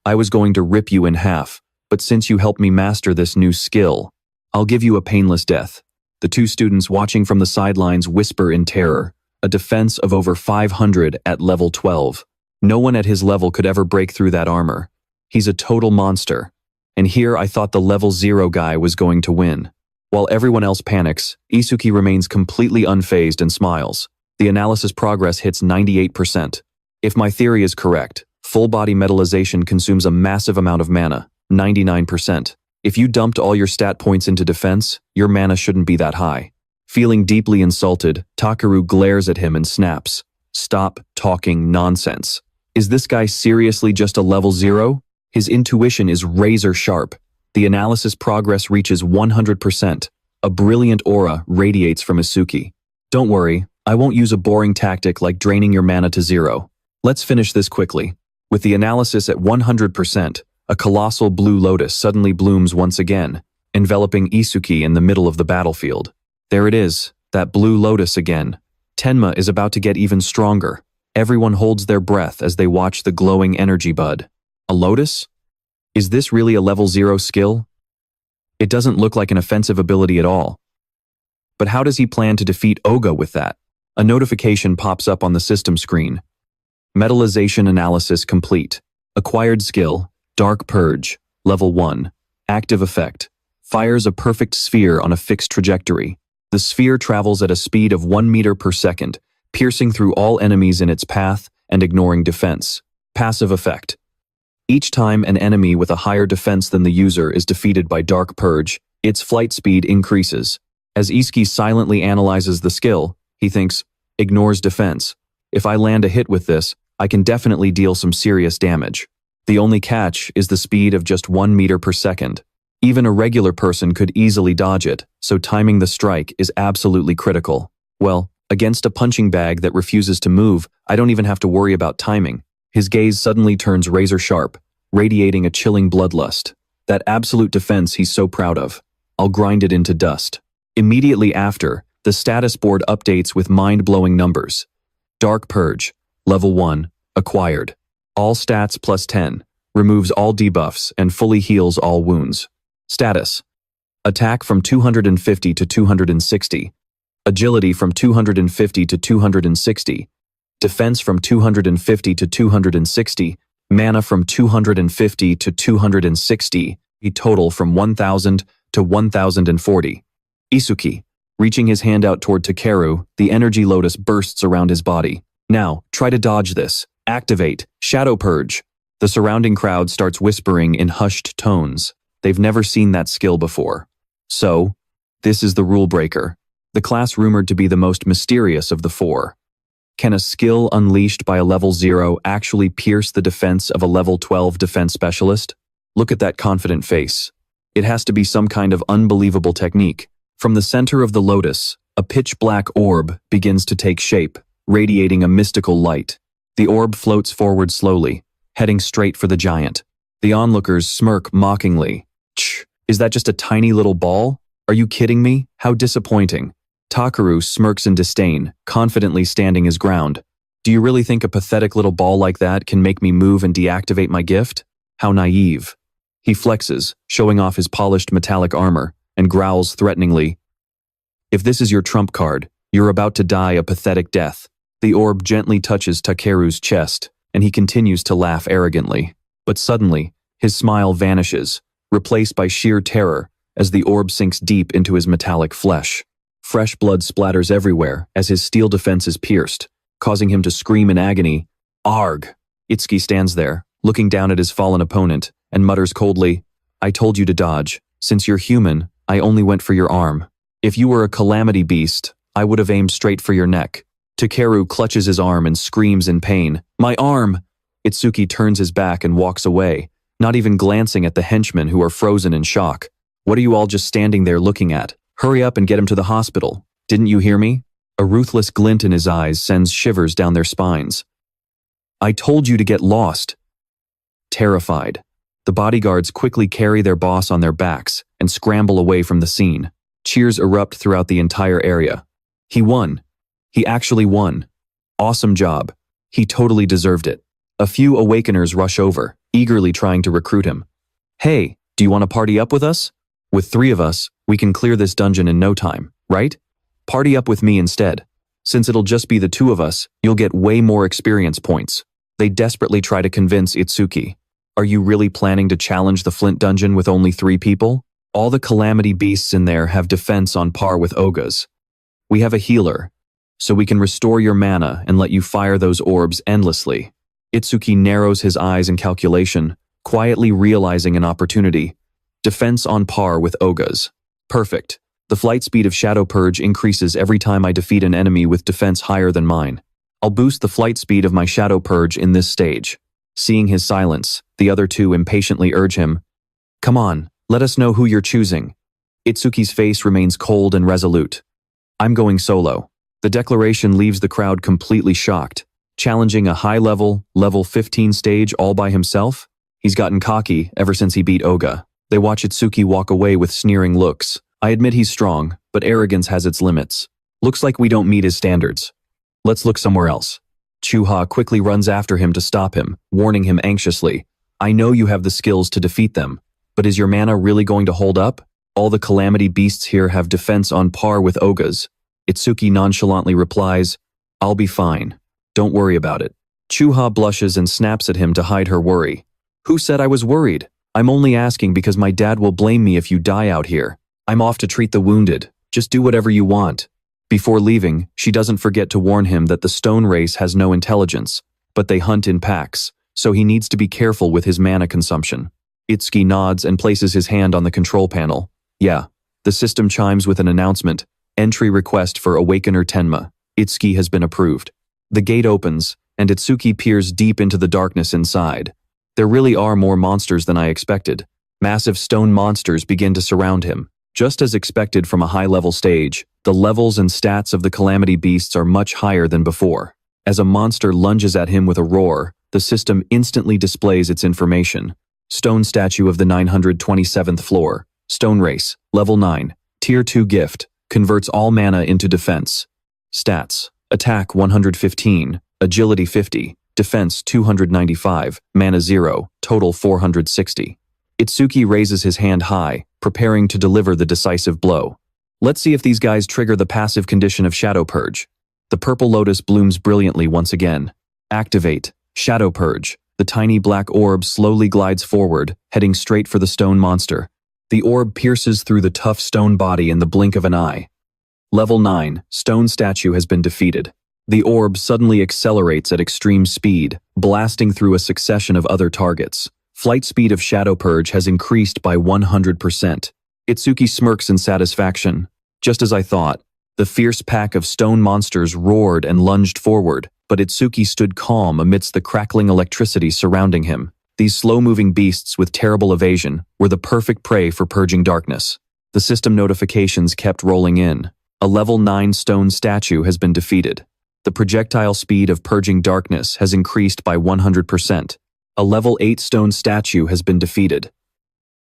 I was going to rip you in half, but since you helped me master this new skill, I'll give you a painless death. The two students watching from the sidelines whisper in terror. A defense of over 500 at level 12. No one at his level could ever break through that armor. He's a total monster. And here I thought the level 0 guy was going to win. While everyone else panics, Itsuki remains completely unfazed and smiles. The analysis progress hits 98%. If my theory is correct, full-body metallization consumes a massive amount of mana, 99%. If you dumped all your stat points into defense, your mana shouldn't be that high. Feeling deeply insulted, Takeru glares at him and snaps. Stop talking nonsense. Is this guy seriously just a level 0? His intuition is razor sharp. The analysis progress reaches 100%. A brilliant aura radiates from Itsuki. Don't worry, I won't use a boring tactic like draining your mana to 0. Let's finish this quickly. With the analysis at 100%, a colossal blue lotus suddenly blooms once again, enveloping Itsuki in the middle of the battlefield. There it is, that blue lotus again. Tenma is about to get even stronger. Everyone holds their breath as they watch the glowing energy bud. A lotus? Is this really a level 0 skill? It doesn't look like an offensive ability at all. But how does he plan to defeat Oga with that? A notification pops up on the system screen. Metallization analysis complete. Acquired skill, Dark Purge, level 1. Active effect. Fires a perfect sphere on a fixed trajectory. The sphere travels at a speed of 1 meter per second, piercing through all enemies in its path and ignoring defense. Passive effect. Each time an enemy with a higher defense than the user is defeated by Dark Purge, its flight speed increases. As Itsuki silently analyzes the skill, he thinks, ignores defense. If I land a hit with this, I can definitely deal some serious damage. The only catch is the speed of just 1 meter per second. Even a regular person could easily dodge it, so timing the strike is absolutely critical. Well, against a punching bag that refuses to move, I don't even have to worry about timing. His gaze suddenly turns razor sharp, radiating a chilling bloodlust. That absolute defense he's so proud of. I'll grind it into dust. Immediately after, the status board updates with mind-blowing numbers. Dark Purge, level 1, acquired. All stats plus 10, removes all debuffs and fully heals all wounds. Status: attack from 250 to 260, agility from 250 to 260, defense from 250 to 260, mana from 250 to 260, a total from 1000 to 1040. Itsuki, reaching his hand out toward Takeru, the energy lotus bursts around his body. Now, try to dodge this. Activate Shadow Purge. The surrounding crowd starts whispering in hushed tones. They've never seen that skill before. So, this is the rule breaker. The class rumored to be the most mysterious of the four. Can a skill unleashed by a level 0 actually pierce the defense of a level 12 defense specialist? Look at that confident face. It has to be some kind of unbelievable technique. From the center of the lotus, a pitch-black orb begins to take shape, radiating a mystical light. The orb floats forward slowly, heading straight for the giant. The onlookers smirk mockingly. Tch, is that just a tiny little ball? Are you kidding me? How disappointing. Takeru smirks in disdain, confidently standing his ground. Do you really think a pathetic little ball like that can make me move and deactivate my gift? How naive. He flexes, showing off his polished metallic armor, and growls threateningly. If this is your trump card, you're about to die a pathetic death. The orb gently touches Takeru's chest, and he continues to laugh arrogantly. But suddenly, his smile vanishes, replaced by sheer terror, as the orb sinks deep into his metallic flesh. Fresh blood splatters everywhere as his steel defense is pierced, causing him to scream in agony. Arg! Itsuki stands there, looking down at his fallen opponent, and mutters coldly, I told you to dodge. Since you're human, I only went for your arm. If you were a Calamity Beast, I would have aimed straight for your neck. Takeru clutches his arm and screams in pain. My arm! Itsuki turns his back and walks away, not even glancing at the henchmen who are frozen in shock. What are you all just standing there looking at? Hurry up and get him to the hospital. Didn't you hear me? A ruthless glint in his eyes sends shivers down their spines. I told you to get lost. Terrified, the bodyguards quickly carry their boss on their backs and scramble away from the scene. Cheers erupt throughout the entire area. He won. He actually won. Awesome job. He totally deserved it. A few awakeners rush over, eagerly trying to recruit him. Hey, do you want to party up with us? With 3 of us, we can clear this dungeon in no time, right? Party up with me instead. Since it'll just be the 2 of us, you'll get way more experience points. They desperately try to convince Itsuki. Are you really planning to challenge the Flint dungeon with only 3 people? All the Calamity Beasts in there have defense on par with Oga's. We have a healer, so we can restore your mana and let you fire those orbs endlessly. Itsuki narrows his eyes in calculation, quietly realizing an opportunity. Defense on par with Oga's. Perfect. The flight speed of Shadow Purge increases every time I defeat an enemy with defense higher than mine. I'll boost the flight speed of my Shadow Purge in this stage. Seeing his silence, the other 2 impatiently urge him. Come on, let us know who you're choosing. Itsuki's face remains cold and resolute. I'm going solo. The declaration leaves the crowd completely shocked. Challenging a high-level, level 15 stage all by himself? He's gotten cocky ever since he beat Oga. They watch Itsuki walk away with sneering looks. I admit he's strong, but arrogance has its limits. Looks like we don't meet his standards. Let's look somewhere else. Chuha quickly runs after him to stop him, warning him anxiously. I know you have the skills to defeat them, but is your mana really going to hold up? All the Calamity Beasts here have defense on par with Oga's. Itsuki nonchalantly replies, I'll be fine. Don't worry about it. Chuha blushes and snaps at him to hide her worry. Who said I was worried? I'm only asking because my dad will blame me if you die out here. I'm off to treat the wounded. Just do whatever you want. Before leaving, she doesn't forget to warn him that the stone race has no intelligence, but they hunt in packs, so he needs to be careful with his mana consumption. Itsuki nods and places his hand on the control panel. Yeah, the system chimes with an announcement. Entry request for Awakener Tenma. Itsuki has been approved. The gate opens, and Itsuki peers deep into the darkness inside. There really are more monsters than I expected. Massive stone monsters begin to surround him. Just as expected from a high-level stage, the levels and stats of the Calamity Beasts are much higher than before. As a monster lunges at him with a roar, the system instantly displays its information. Stone statue of the 927th floor. Stone race, level 9. Tier 2 gift. Converts all mana into defense. Stats. Attack 115, agility 50, defense 295, mana 0, total 460. Itsuki raises his hand high, preparing to deliver the decisive blow. Let's see if these guys trigger the passive condition of Shadow Purge. The purple lotus blooms brilliantly once again. Activate. Shadow Purge. The tiny black orb slowly glides forward, heading straight for the stone monster. The orb pierces through the tough stone body in the blink of an eye. Level 9, stone statue has been defeated. The orb suddenly accelerates at extreme speed, blasting through a succession of other targets. Flight speed of Shadow Purge has increased by 100%. Itsuki smirks in satisfaction. Just as I thought, the fierce pack of stone monsters roared and lunged forward, but Itsuki stood calm amidst the crackling electricity surrounding him. These slow-moving beasts with terrible evasion were the perfect prey for purging darkness. The system notifications kept rolling in. A level 9 stone statue has been defeated. The projectile speed of purging darkness has increased by 100%. A level 8 stone statue has been defeated.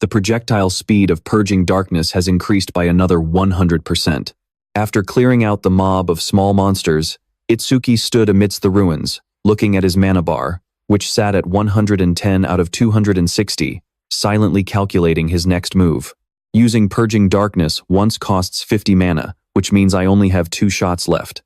The projectile speed of purging darkness has increased by another 100%. After clearing out the mob of small monsters, Itsuki stood amidst the ruins, looking at his mana bar, which sat at 110 out of 260, silently calculating his next move. Using Purging Darkness once costs 50 mana, which means I only have 2 shots left.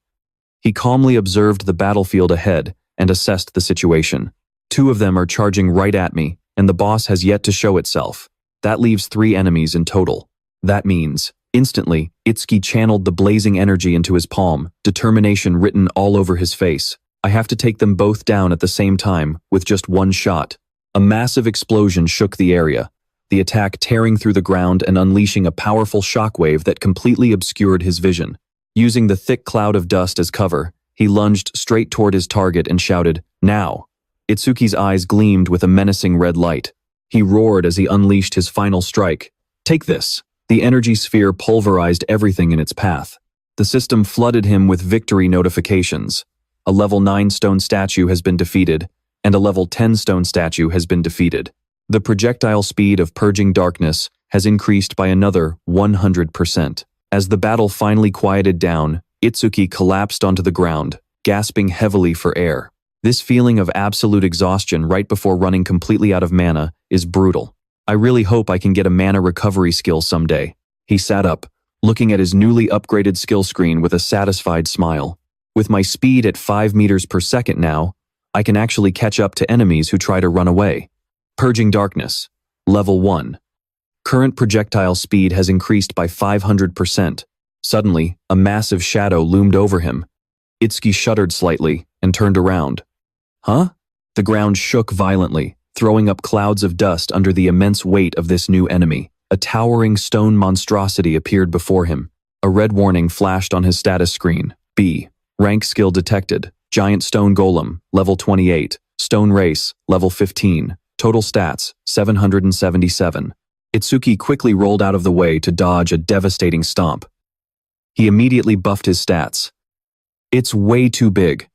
He calmly observed the battlefield ahead and assessed the situation. 2 of them are charging right at me, and the boss has yet to show itself. That leaves 3 enemies in total. That means, instantly, Itsuki channeled the blazing energy into his palm, determination written all over his face. I have to take them both down at the same time, with just 1 shot. A massive explosion shook the area. the attack tearing through the ground and unleashing a powerful shockwave that completely obscured his vision. Using the thick cloud of dust as cover, he lunged straight toward his target and shouted, "Now!" Itsuki's eyes gleamed with a menacing red light. He roared as he unleashed his final strike. "Take this!" The energy sphere pulverized everything in its path. The system flooded him with victory notifications. A level 9 stone statue has been defeated, and a level 10 stone statue has been defeated. The projectile speed of purging darkness has increased by another 100%. As the battle finally quieted down, Itsuki collapsed onto the ground, gasping heavily for air. This feeling of absolute exhaustion right before running completely out of mana is brutal. I really hope I can get a mana recovery skill someday. He sat up, looking at his newly upgraded skill screen with a satisfied smile. With my speed at 5 meters per second now, I can actually catch up to enemies who try to run away. Purging Darkness. Level 1. Current projectile speed has increased by 500%. Suddenly, a massive shadow loomed over him. Itsuki shuddered slightly and turned around. Huh? The ground shook violently, throwing up clouds of dust under the immense weight of this new enemy. A towering stone monstrosity appeared before him. A red warning flashed on his status screen. B. Rank skill detected. Giant stone golem, level 28. Stone race, level 15. Total stats, 777. Itsuki quickly rolled out of the way to dodge a devastating stomp. He immediately buffed his stats. It's way too big.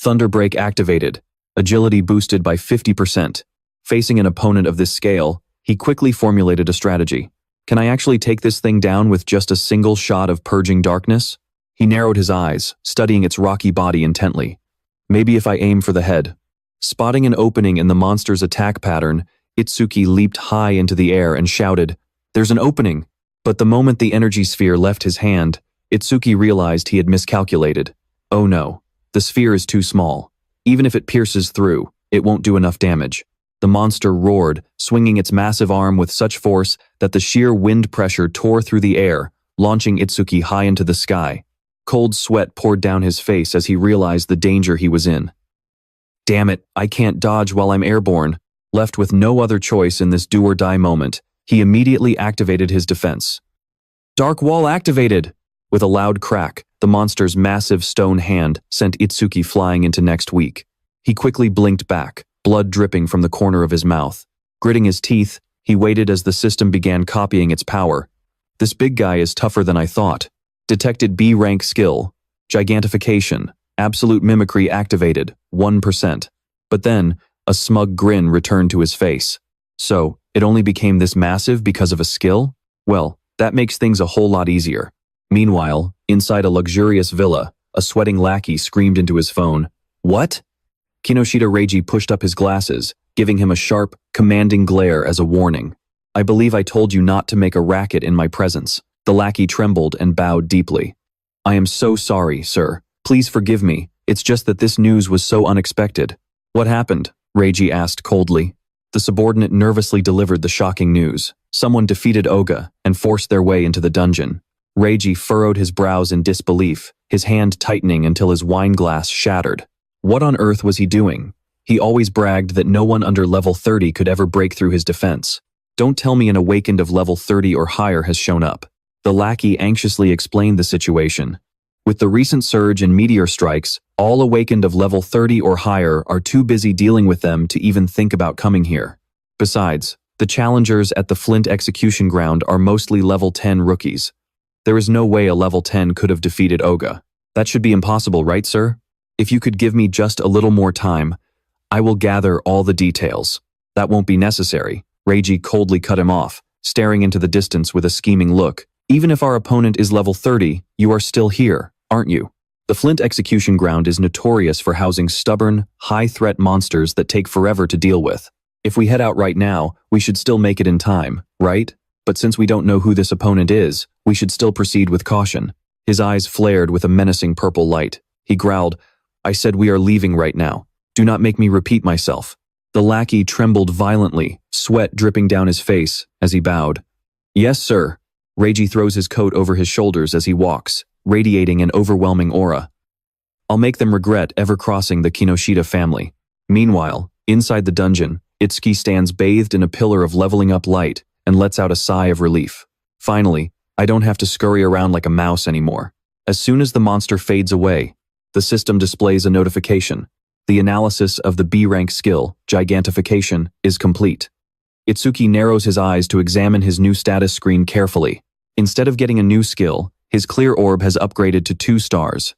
Thunderbreak activated. Agility boosted by 50%. Facing an opponent of this scale, he quickly formulated a strategy. Can I actually take this thing down with just a single shot of Purging Darkness? He narrowed his eyes, studying its rocky body intently. Maybe if I aim for the head. Spotting an opening in the monster's attack pattern, Itsuki leaped high into the air and shouted, "There's an opening!" But the moment the energy sphere left his hand, Itsuki realized he had miscalculated. Oh no, the sphere is too small. Even if it pierces through, it won't do enough damage. The monster roared, swinging its massive arm with such force that the sheer wind pressure tore through the air, launching Itsuki high into the sky. Cold sweat poured down his face as he realized the danger he was in. Damn it, I can't dodge while I'm airborne. Left with no other choice in this do-or-die moment, he immediately activated his defense. Dark Wall activated! With a loud crack, the monster's massive stone hand sent Itsuki flying into next week. He quickly blinked back, blood dripping from the corner of his mouth. Gritting his teeth, he waited as the system began copying its power. This big guy is tougher than I thought. Detected B-rank skill. Gigantification. Absolute Mimicry activated. 1%. But then, a smug grin returned to his face. So, it only became this massive because of a skill? Well, that makes things a whole lot easier. Meanwhile, inside a luxurious villa, a sweating lackey screamed into his phone. What? Kinoshita Reiji pushed up his glasses, giving him a sharp, commanding glare as a warning. I believe I told you not to make a racket in my presence. The lackey trembled and bowed deeply. I am so sorry, sir. Please forgive me. It's just that this news was so unexpected. What happened? Reiji asked coldly. The subordinate nervously delivered the shocking news. Someone defeated Oga and forced their way into the dungeon. Reiji furrowed his brows in disbelief, his hand tightening until his wine glass shattered. What on earth was he doing? He always bragged that no one under level 30 could ever break through his defense. Don't tell me an awakened of level 30 or higher has shown up. The lackey anxiously explained the situation. With the recent surge in meteor strikes, all awakened of level 30 or higher are too busy dealing with them to even think about coming here. Besides, the challengers at the Flint execution ground are mostly level 10 rookies. There is no way a level 10 could have defeated Oga. That should be impossible, right, sir? If you could give me just a little more time, I will gather all the details. That won't be necessary. Reiji coldly cut him off, staring into the distance with a scheming look. Even if our opponent is level 30, you are still here, aren't you? The Flint execution ground is notorious for housing stubborn, high-threat monsters that take forever to deal with. If we head out right now, we should still make it in time, right? But since we don't know who this opponent is, we should still proceed with caution. His eyes flared with a menacing purple light. He growled, I said we are leaving right now. Do not make me repeat myself. The lackey trembled violently, sweat dripping down his face, as he bowed. Yes, sir. Reiji throws his coat over his shoulders as he walks, radiating an overwhelming aura. I'll make them regret ever crossing the Kinoshita family. Meanwhile, inside the dungeon, Itsuki stands bathed in a pillar of leveling up light and lets out a sigh of relief. Finally, I don't have to scurry around like a mouse anymore. As soon as the monster fades away, the system displays a notification. The analysis of the B-rank skill, Gigantification, is complete. Itsuki narrows his eyes to examine his new status screen carefully. Instead of getting a new skill, his clear orb has upgraded to 2 stars.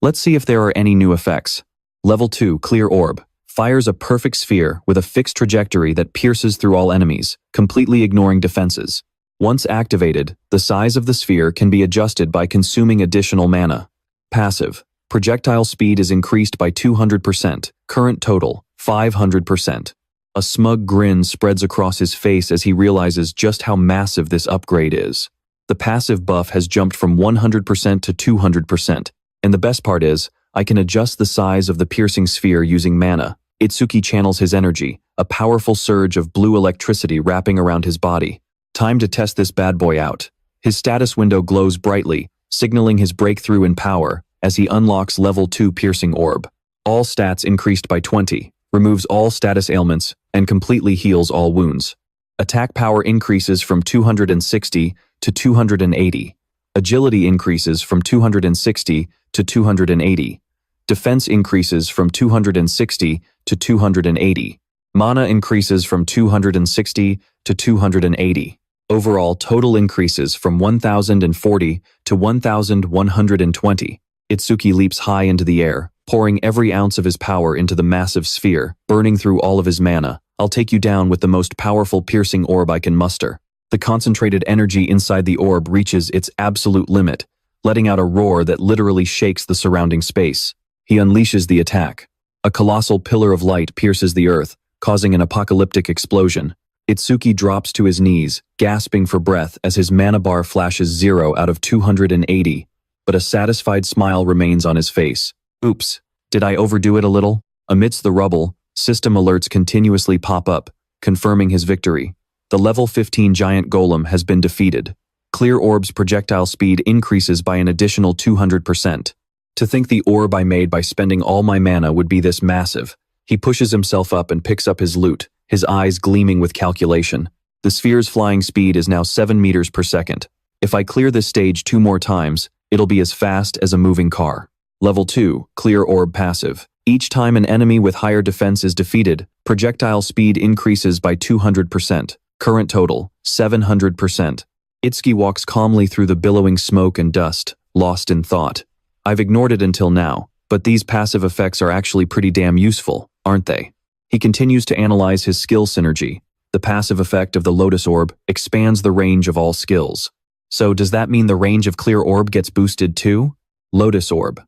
Let's see if there are any new effects. Level 2 Clear Orb fires a perfect sphere with a fixed trajectory that pierces through all enemies, completely ignoring defenses. Once activated, the size of the sphere can be adjusted by consuming additional mana. Passive. Projectile speed is increased by 200%, current total, 500%. A smug grin spreads across his face as he realizes just how massive this upgrade is. The passive buff has jumped from 100% to 200%, and the best part is, I can adjust the size of the piercing sphere using mana. Itsuki channels his energy, a powerful surge of blue electricity wrapping around his body. Time to test this bad boy out. His status window glows brightly, signaling his breakthrough in power as he unlocks level 2 piercing orb. All stats increased by 20, removes all status ailments, and completely heals all wounds. Attack power increases from 260 to 280. Agility increases from 260 to 280. Defense increases from 260 to 280. Mana increases from 260 to 280. Overall total increases from 1,040 to 1,120. Itsuki leaps high into the air, pouring every ounce of his power into the massive sphere, burning through all of his mana. I'll take you down with the most powerful piercing orb I can muster. The concentrated energy inside the orb reaches its absolute limit, letting out a roar that literally shakes the surrounding space. He unleashes the attack. A colossal pillar of light pierces the earth, causing an apocalyptic explosion. Itsuki drops to his knees, gasping for breath as his mana bar flashes 0 out of 280, but a satisfied smile remains on his face. Oops, did I overdo it a little? Amidst the rubble, system alerts continuously pop up, confirming his victory. The level 15 giant golem has been defeated. Clear orb's projectile speed increases by an additional 200%. To think the orb I made by spending all my mana would be this massive. He pushes himself up and picks up his loot, his eyes gleaming with calculation. The sphere's flying speed is now 7 meters per second. If I clear this stage 2 more times, it'll be as fast as a moving car. Level 2, Clear Orb Passive. Each time an enemy with higher defense is defeated, projectile speed increases by 200%. Current total, 700%. Itsuki walks calmly through the billowing smoke and dust, lost in thought. I've ignored it until now, but these passive effects are actually pretty damn useful, aren't they? He continues to analyze his skill synergy. The passive effect of the Lotus Orb expands the range of all skills. So does that mean the range of Clear Orb gets boosted too? Lotus Orb.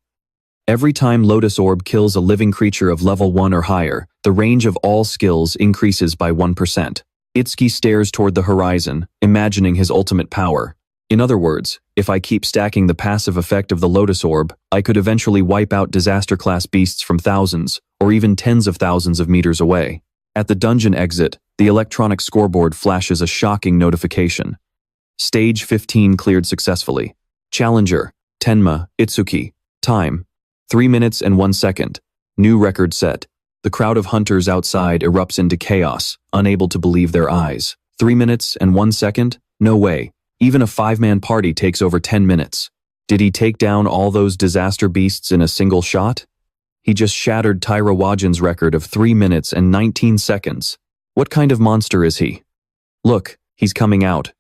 Every time Lotus Orb kills a living creature of level 1 or higher, the range of all skills increases by 1%. Itsuki stares toward the horizon, imagining his ultimate power. In other words, if I keep stacking the passive effect of the Lotus Orb, I could eventually wipe out disaster-class beasts from thousands, or even tens of thousands of meters away. At the dungeon exit, the electronic scoreboard flashes a shocking notification. Stage 15 cleared successfully. Challenger, Tenma, Itsuki. Time, 3 minutes and 1 second. New record set. The crowd of hunters outside erupts into chaos, unable to believe their eyes. 3 minutes and 1 second? No way. Even a 5-man party takes over 10 minutes. Did he take down all those disaster beasts in a single shot? He just shattered Tyra Wajin's record of 3 minutes and 19 seconds. What kind of monster is he? Look, he's coming out.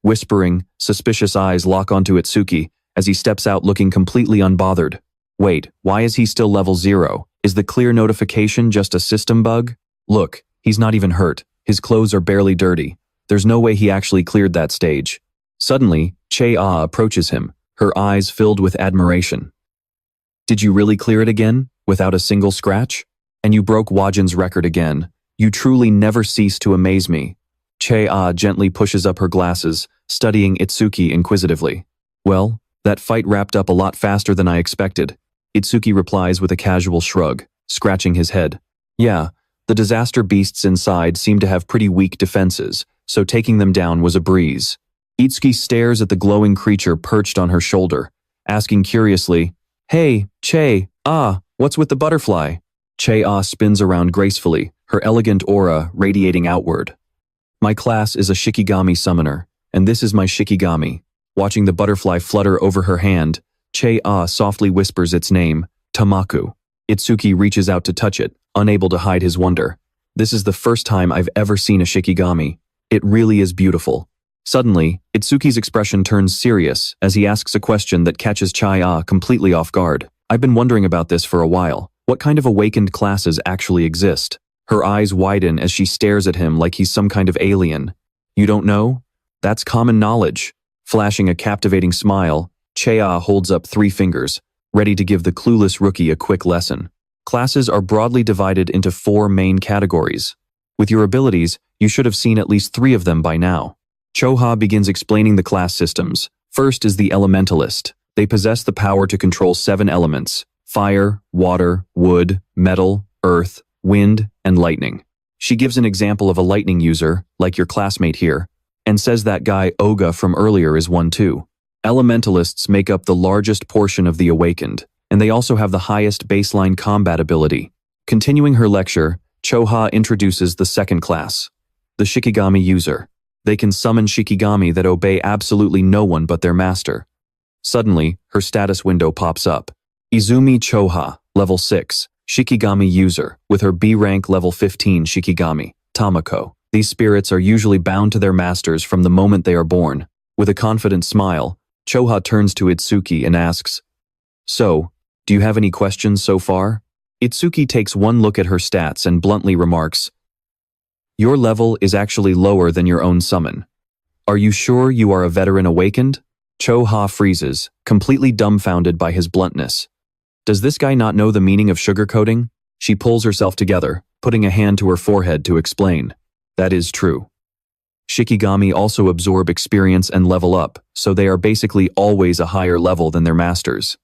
Whispering, suspicious eyes lock onto Itsuki as he steps out looking completely unbothered. Wait, why is he still level 0? Is the clear notification just a system bug? Look, he's not even hurt. His clothes are barely dirty. There's no way he actually cleared that stage. Suddenly, Che-Ah approaches him, her eyes filled with admiration. Did you really clear it again, without a single scratch? And you broke Wajin's record again. You truly never cease to amaze me. Che-Ah gently pushes up her glasses, studying Itsuki inquisitively. Well, that fight wrapped up a lot faster than I expected. Itsuki replies with a casual shrug, scratching his head. Yeah, the disaster beasts inside seem to have pretty weak defenses, so taking them down was a breeze. Itsuki stares at the glowing creature perched on her shoulder, asking curiously, Hey, Che, what's with the butterfly? Che-ah spins around gracefully, her elegant aura radiating outward. My class is a Shikigami summoner, and this is my Shikigami. Watching the butterfly flutter over her hand, Che-ah softly whispers its name, Tamaku. Itsuki reaches out to touch it, unable to hide his wonder. This is the first time I've ever seen a Shikigami. It really is beautiful. Suddenly, Itsuki's expression turns serious as he asks a question that catches Che-ah completely off guard. I've been wondering about this for a while. What kind of awakened classes actually exist? Her eyes widen as she stares at him like he's some kind of alien. You don't know? That's common knowledge. Flashing a captivating smile, Che-ah holds up 3 fingers, ready to give the clueless rookie a quick lesson. Classes are broadly divided into 4 main categories. With your abilities, you should have seen at least 3 of them by now. Choha begins explaining the class systems. First is the Elementalist. They possess the power to control 7 elements: fire, water, wood, metal, earth, wind, and lightning. She gives an example of a lightning user, like your classmate here, and says that guy Oga from earlier is one too. Elementalists make up the largest portion of the awakened, and they also have the highest baseline combat ability. Continuing her lecture, Choha introduces the second class, the Shikigami user. They can summon Shikigami that obey absolutely no one but their master. Suddenly, her status window pops up. Izumi Choha, level 6, Shikigami user, with her B rank level 15 Shikigami, Tamako. These spirits are usually bound to their masters from the moment they are born. With a confident smile, Choha turns to Itsuki and asks, "So, do you have any questions so far?" Itsuki takes one look at her stats and bluntly remarks, "Your level is actually lower than your own summon. Are you sure you are a veteran awakened?" Choha freezes, completely dumbfounded by his bluntness. Does this guy not know the meaning of sugarcoating? She pulls herself together, putting a hand to her forehead to explain. That is true. Shikigami also absorb experience and level up, so they are basically always a higher level than their masters.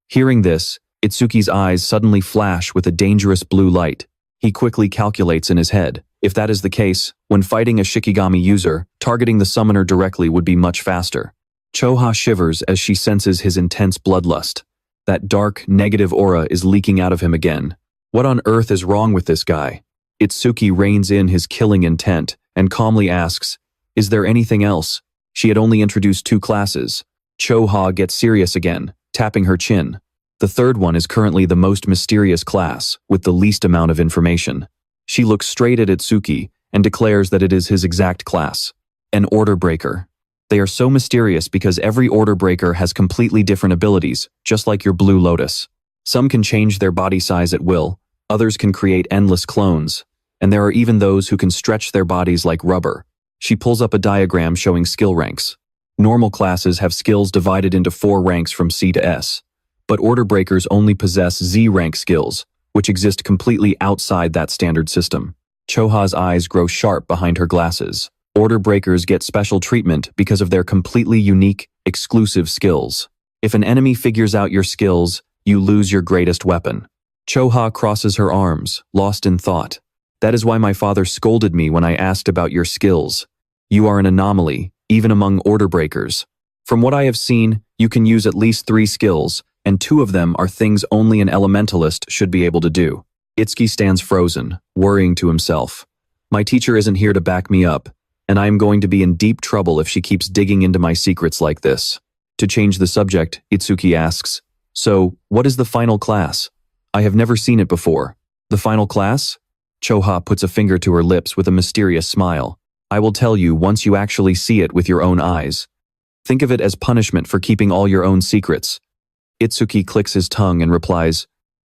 Hearing this, Itsuki's eyes suddenly flash with a dangerous blue light. He quickly calculates in his head. If that is the case, when fighting a Shikigami user, targeting the summoner directly would be much faster. Choha shivers as she senses his intense bloodlust. That dark, negative aura is leaking out of him again. What on earth is wrong with this guy? Itsuki reins in his killing intent and calmly asks, "Is there anything else?" She had only introduced 2 classes. Choha gets serious again, tapping her chin. The third one is currently the most mysterious class, with the least amount of information. She looks straight at Itsuki and declares that it is his exact class, an order breaker. They are so mysterious because every order breaker has completely different abilities, just like your Blue Lotus. Some can change their body size at will, others can create endless clones, and there are even those who can stretch their bodies like rubber. She pulls up a diagram showing skill ranks. Normal classes have skills divided into 4 ranks from C to S, but order breakers only possess Z rank skills, which exist completely outside that standard system. Choha's eyes grow sharp behind her glasses. Order breakers get special treatment because of their completely unique, exclusive skills. If an enemy figures out your skills, you lose your greatest weapon. Choha crosses her arms, lost in thought. That is why my father scolded me when I asked about your skills. You are an anomaly, even among order breakers. From what I have seen, you can use at least 3 skills, and 2 of them are things only an elementalist should be able to do. Itsuki stands frozen, worrying to himself. My teacher isn't here to back me up, and I am going to be in deep trouble if she keeps digging into my secrets like this. To change the subject, Itsuki asks, "So, what is the final class? I have never seen it before." "The final class?" Choha puts a finger to her lips with a mysterious smile. "I will tell you once you actually see it with your own eyes. Think of it as punishment for keeping all your own secrets." Itsuki clicks his tongue and replies,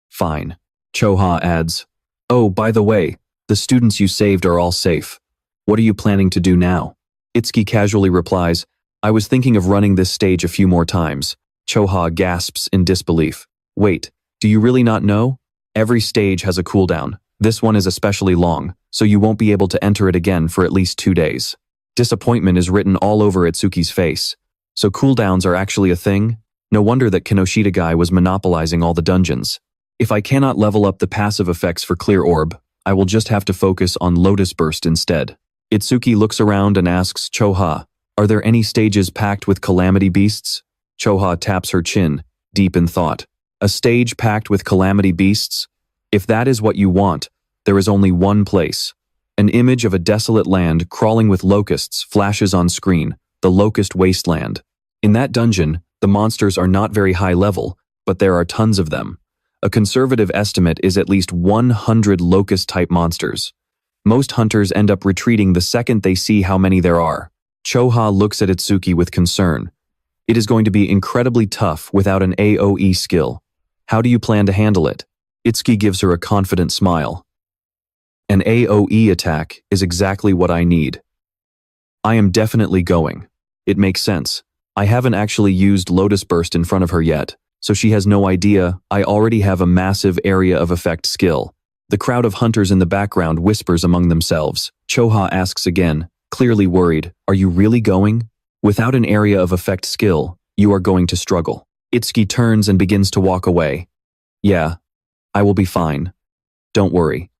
"Fine." Choha adds, "Oh, by the way, the students you saved are all safe. What are you planning to do now?" Itsuki casually replies, "I was thinking of running this stage a few more times." Choha gasps in disbelief. "Wait, do you really not know? Every stage has a cooldown. This one is especially long, so you won't be able to enter it again for at least 2 days. Disappointment is written all over Itsuki's face. So cooldowns are actually a thing? No wonder that Kinoshita guy was monopolizing all the dungeons. If I cannot level up the passive effects for Clear Orb, I will just have to focus on Lotus Burst instead. Itsuki looks around and asks Choha, "Are there any stages packed with Calamity Beasts?" Choha taps her chin, deep in thought. "A stage packed with Calamity Beasts? If that is what you want, there is only one place. An image of a desolate land crawling with locusts flashes on screen, the Locust Wasteland. In that dungeon, the monsters are not very high level, but there are tons of them. A conservative estimate is at least 100 locust-type monsters. Most hunters end up retreating the second they see how many there are. Choha looks at Itsuki with concern. It is going to be incredibly tough without an AoE skill. How do you plan to handle it? Itsuki gives her a confident smile. An AoE attack is exactly what I need. I am definitely going. It makes sense. I haven't actually used Lotus Burst in front of her yet, so she has no idea I already have a massive area of effect skill. The crowd of hunters in the background whispers among themselves. Choha asks again, clearly worried, are you really going? Without an area of effect skill, you are going to struggle. Itsuki turns and begins to walk away. Yeah, I will be fine. Don't worry.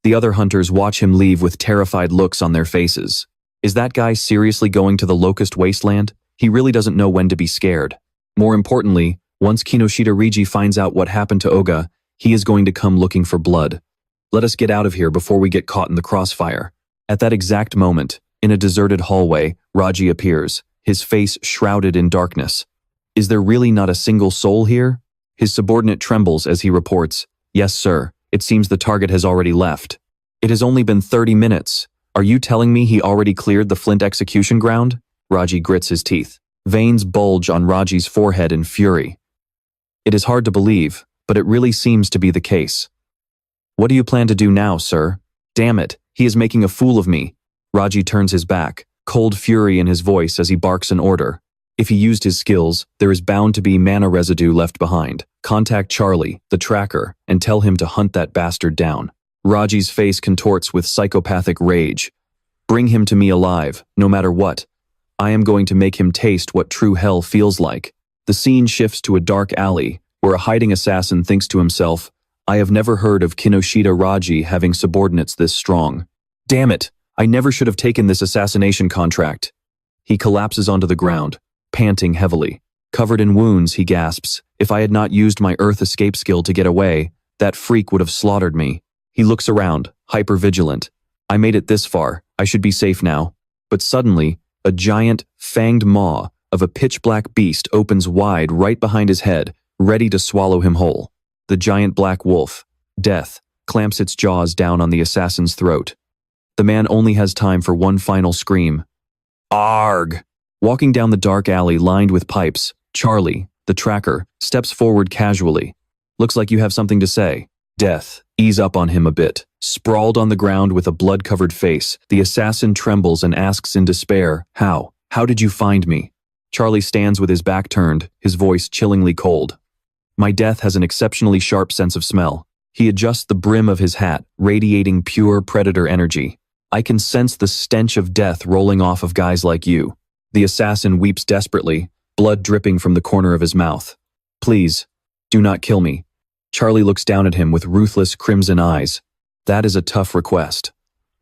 The other hunters watch him leave with terrified looks on their faces. Is that guy seriously going to the Locust Wasteland? He really doesn't know when to be scared. More importantly, once Kinoshita Riji finds out what happened to Oga, he is going to come looking for blood. Let us get out of here before we get caught in the crossfire. At that exact moment, in a deserted hallway, Raji appears, his face shrouded in darkness. Is there really not a single soul here? His subordinate trembles as he reports, yes, sir, it seems the target has already left. It has only been 30 minutes. Are you telling me he already cleared the Flint execution ground? Raji grits his teeth. Veins bulge on Raji's forehead in fury. It is hard to believe, but it really seems to be the case. What do you plan to do now, sir? Damn it, he is making a fool of me. Raji turns his back, cold fury in his voice as he barks an order. If he used his skills, there is bound to be mana residue left behind. Contact Charlie, the tracker, and tell him to hunt that bastard down. Raji's face contorts with psychopathic rage. Bring him to me alive, no matter what. I am going to make him taste what true hell feels like. The scene shifts to a dark alley, where a hiding assassin thinks to himself, I have never heard of Kinoshita Raji having subordinates this strong. Damn it, I never should have taken this assassination contract. He collapses onto the ground, panting heavily. Covered in wounds, he gasps, if I had not used my earth escape skill to get away, that freak would have slaughtered me. He looks around, hyper-vigilant. I made it this far, I should be safe now. But suddenly, a giant, fanged maw of a pitch-black beast opens wide right behind his head, ready to swallow him whole. The giant black wolf, Death, clamps its jaws down on the assassin's throat. The man only has time for one final scream. Arg! Walking down the dark alley lined with pipes, Charlie, the tracker, steps forward casually. Looks like you have something to say. Death, ease up on him a bit. Sprawled on the ground with a blood-covered face, the assassin trembles and asks in despair, How? How did you find me? Charlie stands with his back turned, his voice chillingly cold. My Death has an exceptionally sharp sense of smell. He adjusts the brim of his hat, radiating pure predator energy. I can sense the stench of death rolling off of guys like you. The assassin weeps desperately, blood dripping from the corner of his mouth. Please, do not kill me. Charlie looks down at him with ruthless crimson eyes. That is a tough request.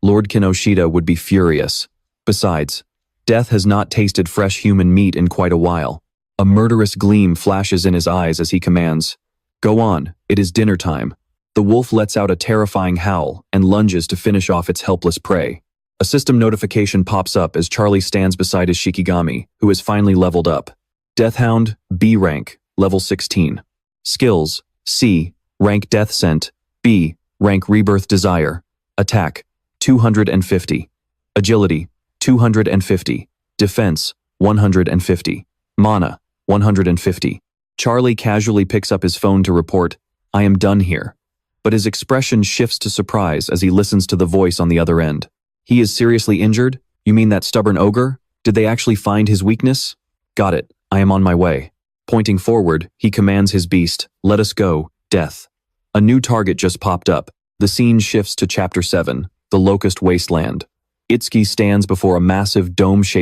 Lord Kinoshita would be furious. Besides, Death has not tasted fresh human meat in quite a while. A murderous gleam flashes in his eyes as he commands, Go on, it is dinner time. The wolf lets out a terrifying howl and lunges to finish off its helpless prey. A system notification pops up as Charlie stands beside his Shikigami, who has finally leveled up. Deathhound, B rank, level 16. Skills, C, rank Death Scent, B, rank Rebirth Desire. Attack, 250. Agility, 250. Defense, 150. Mana, 150. Charlie casually picks up his phone to report, I am done here. But his expression shifts to surprise as he listens to the voice on the other end. He is seriously injured? You mean that stubborn ogre? Did they actually find his weakness? Got it, I am on my way. Pointing forward, he commands his beast, let us go, Death. A new target just popped up. The scene shifts to Chapter 7, the Locust Wasteland. Itsuki stands before a massive dome-shaped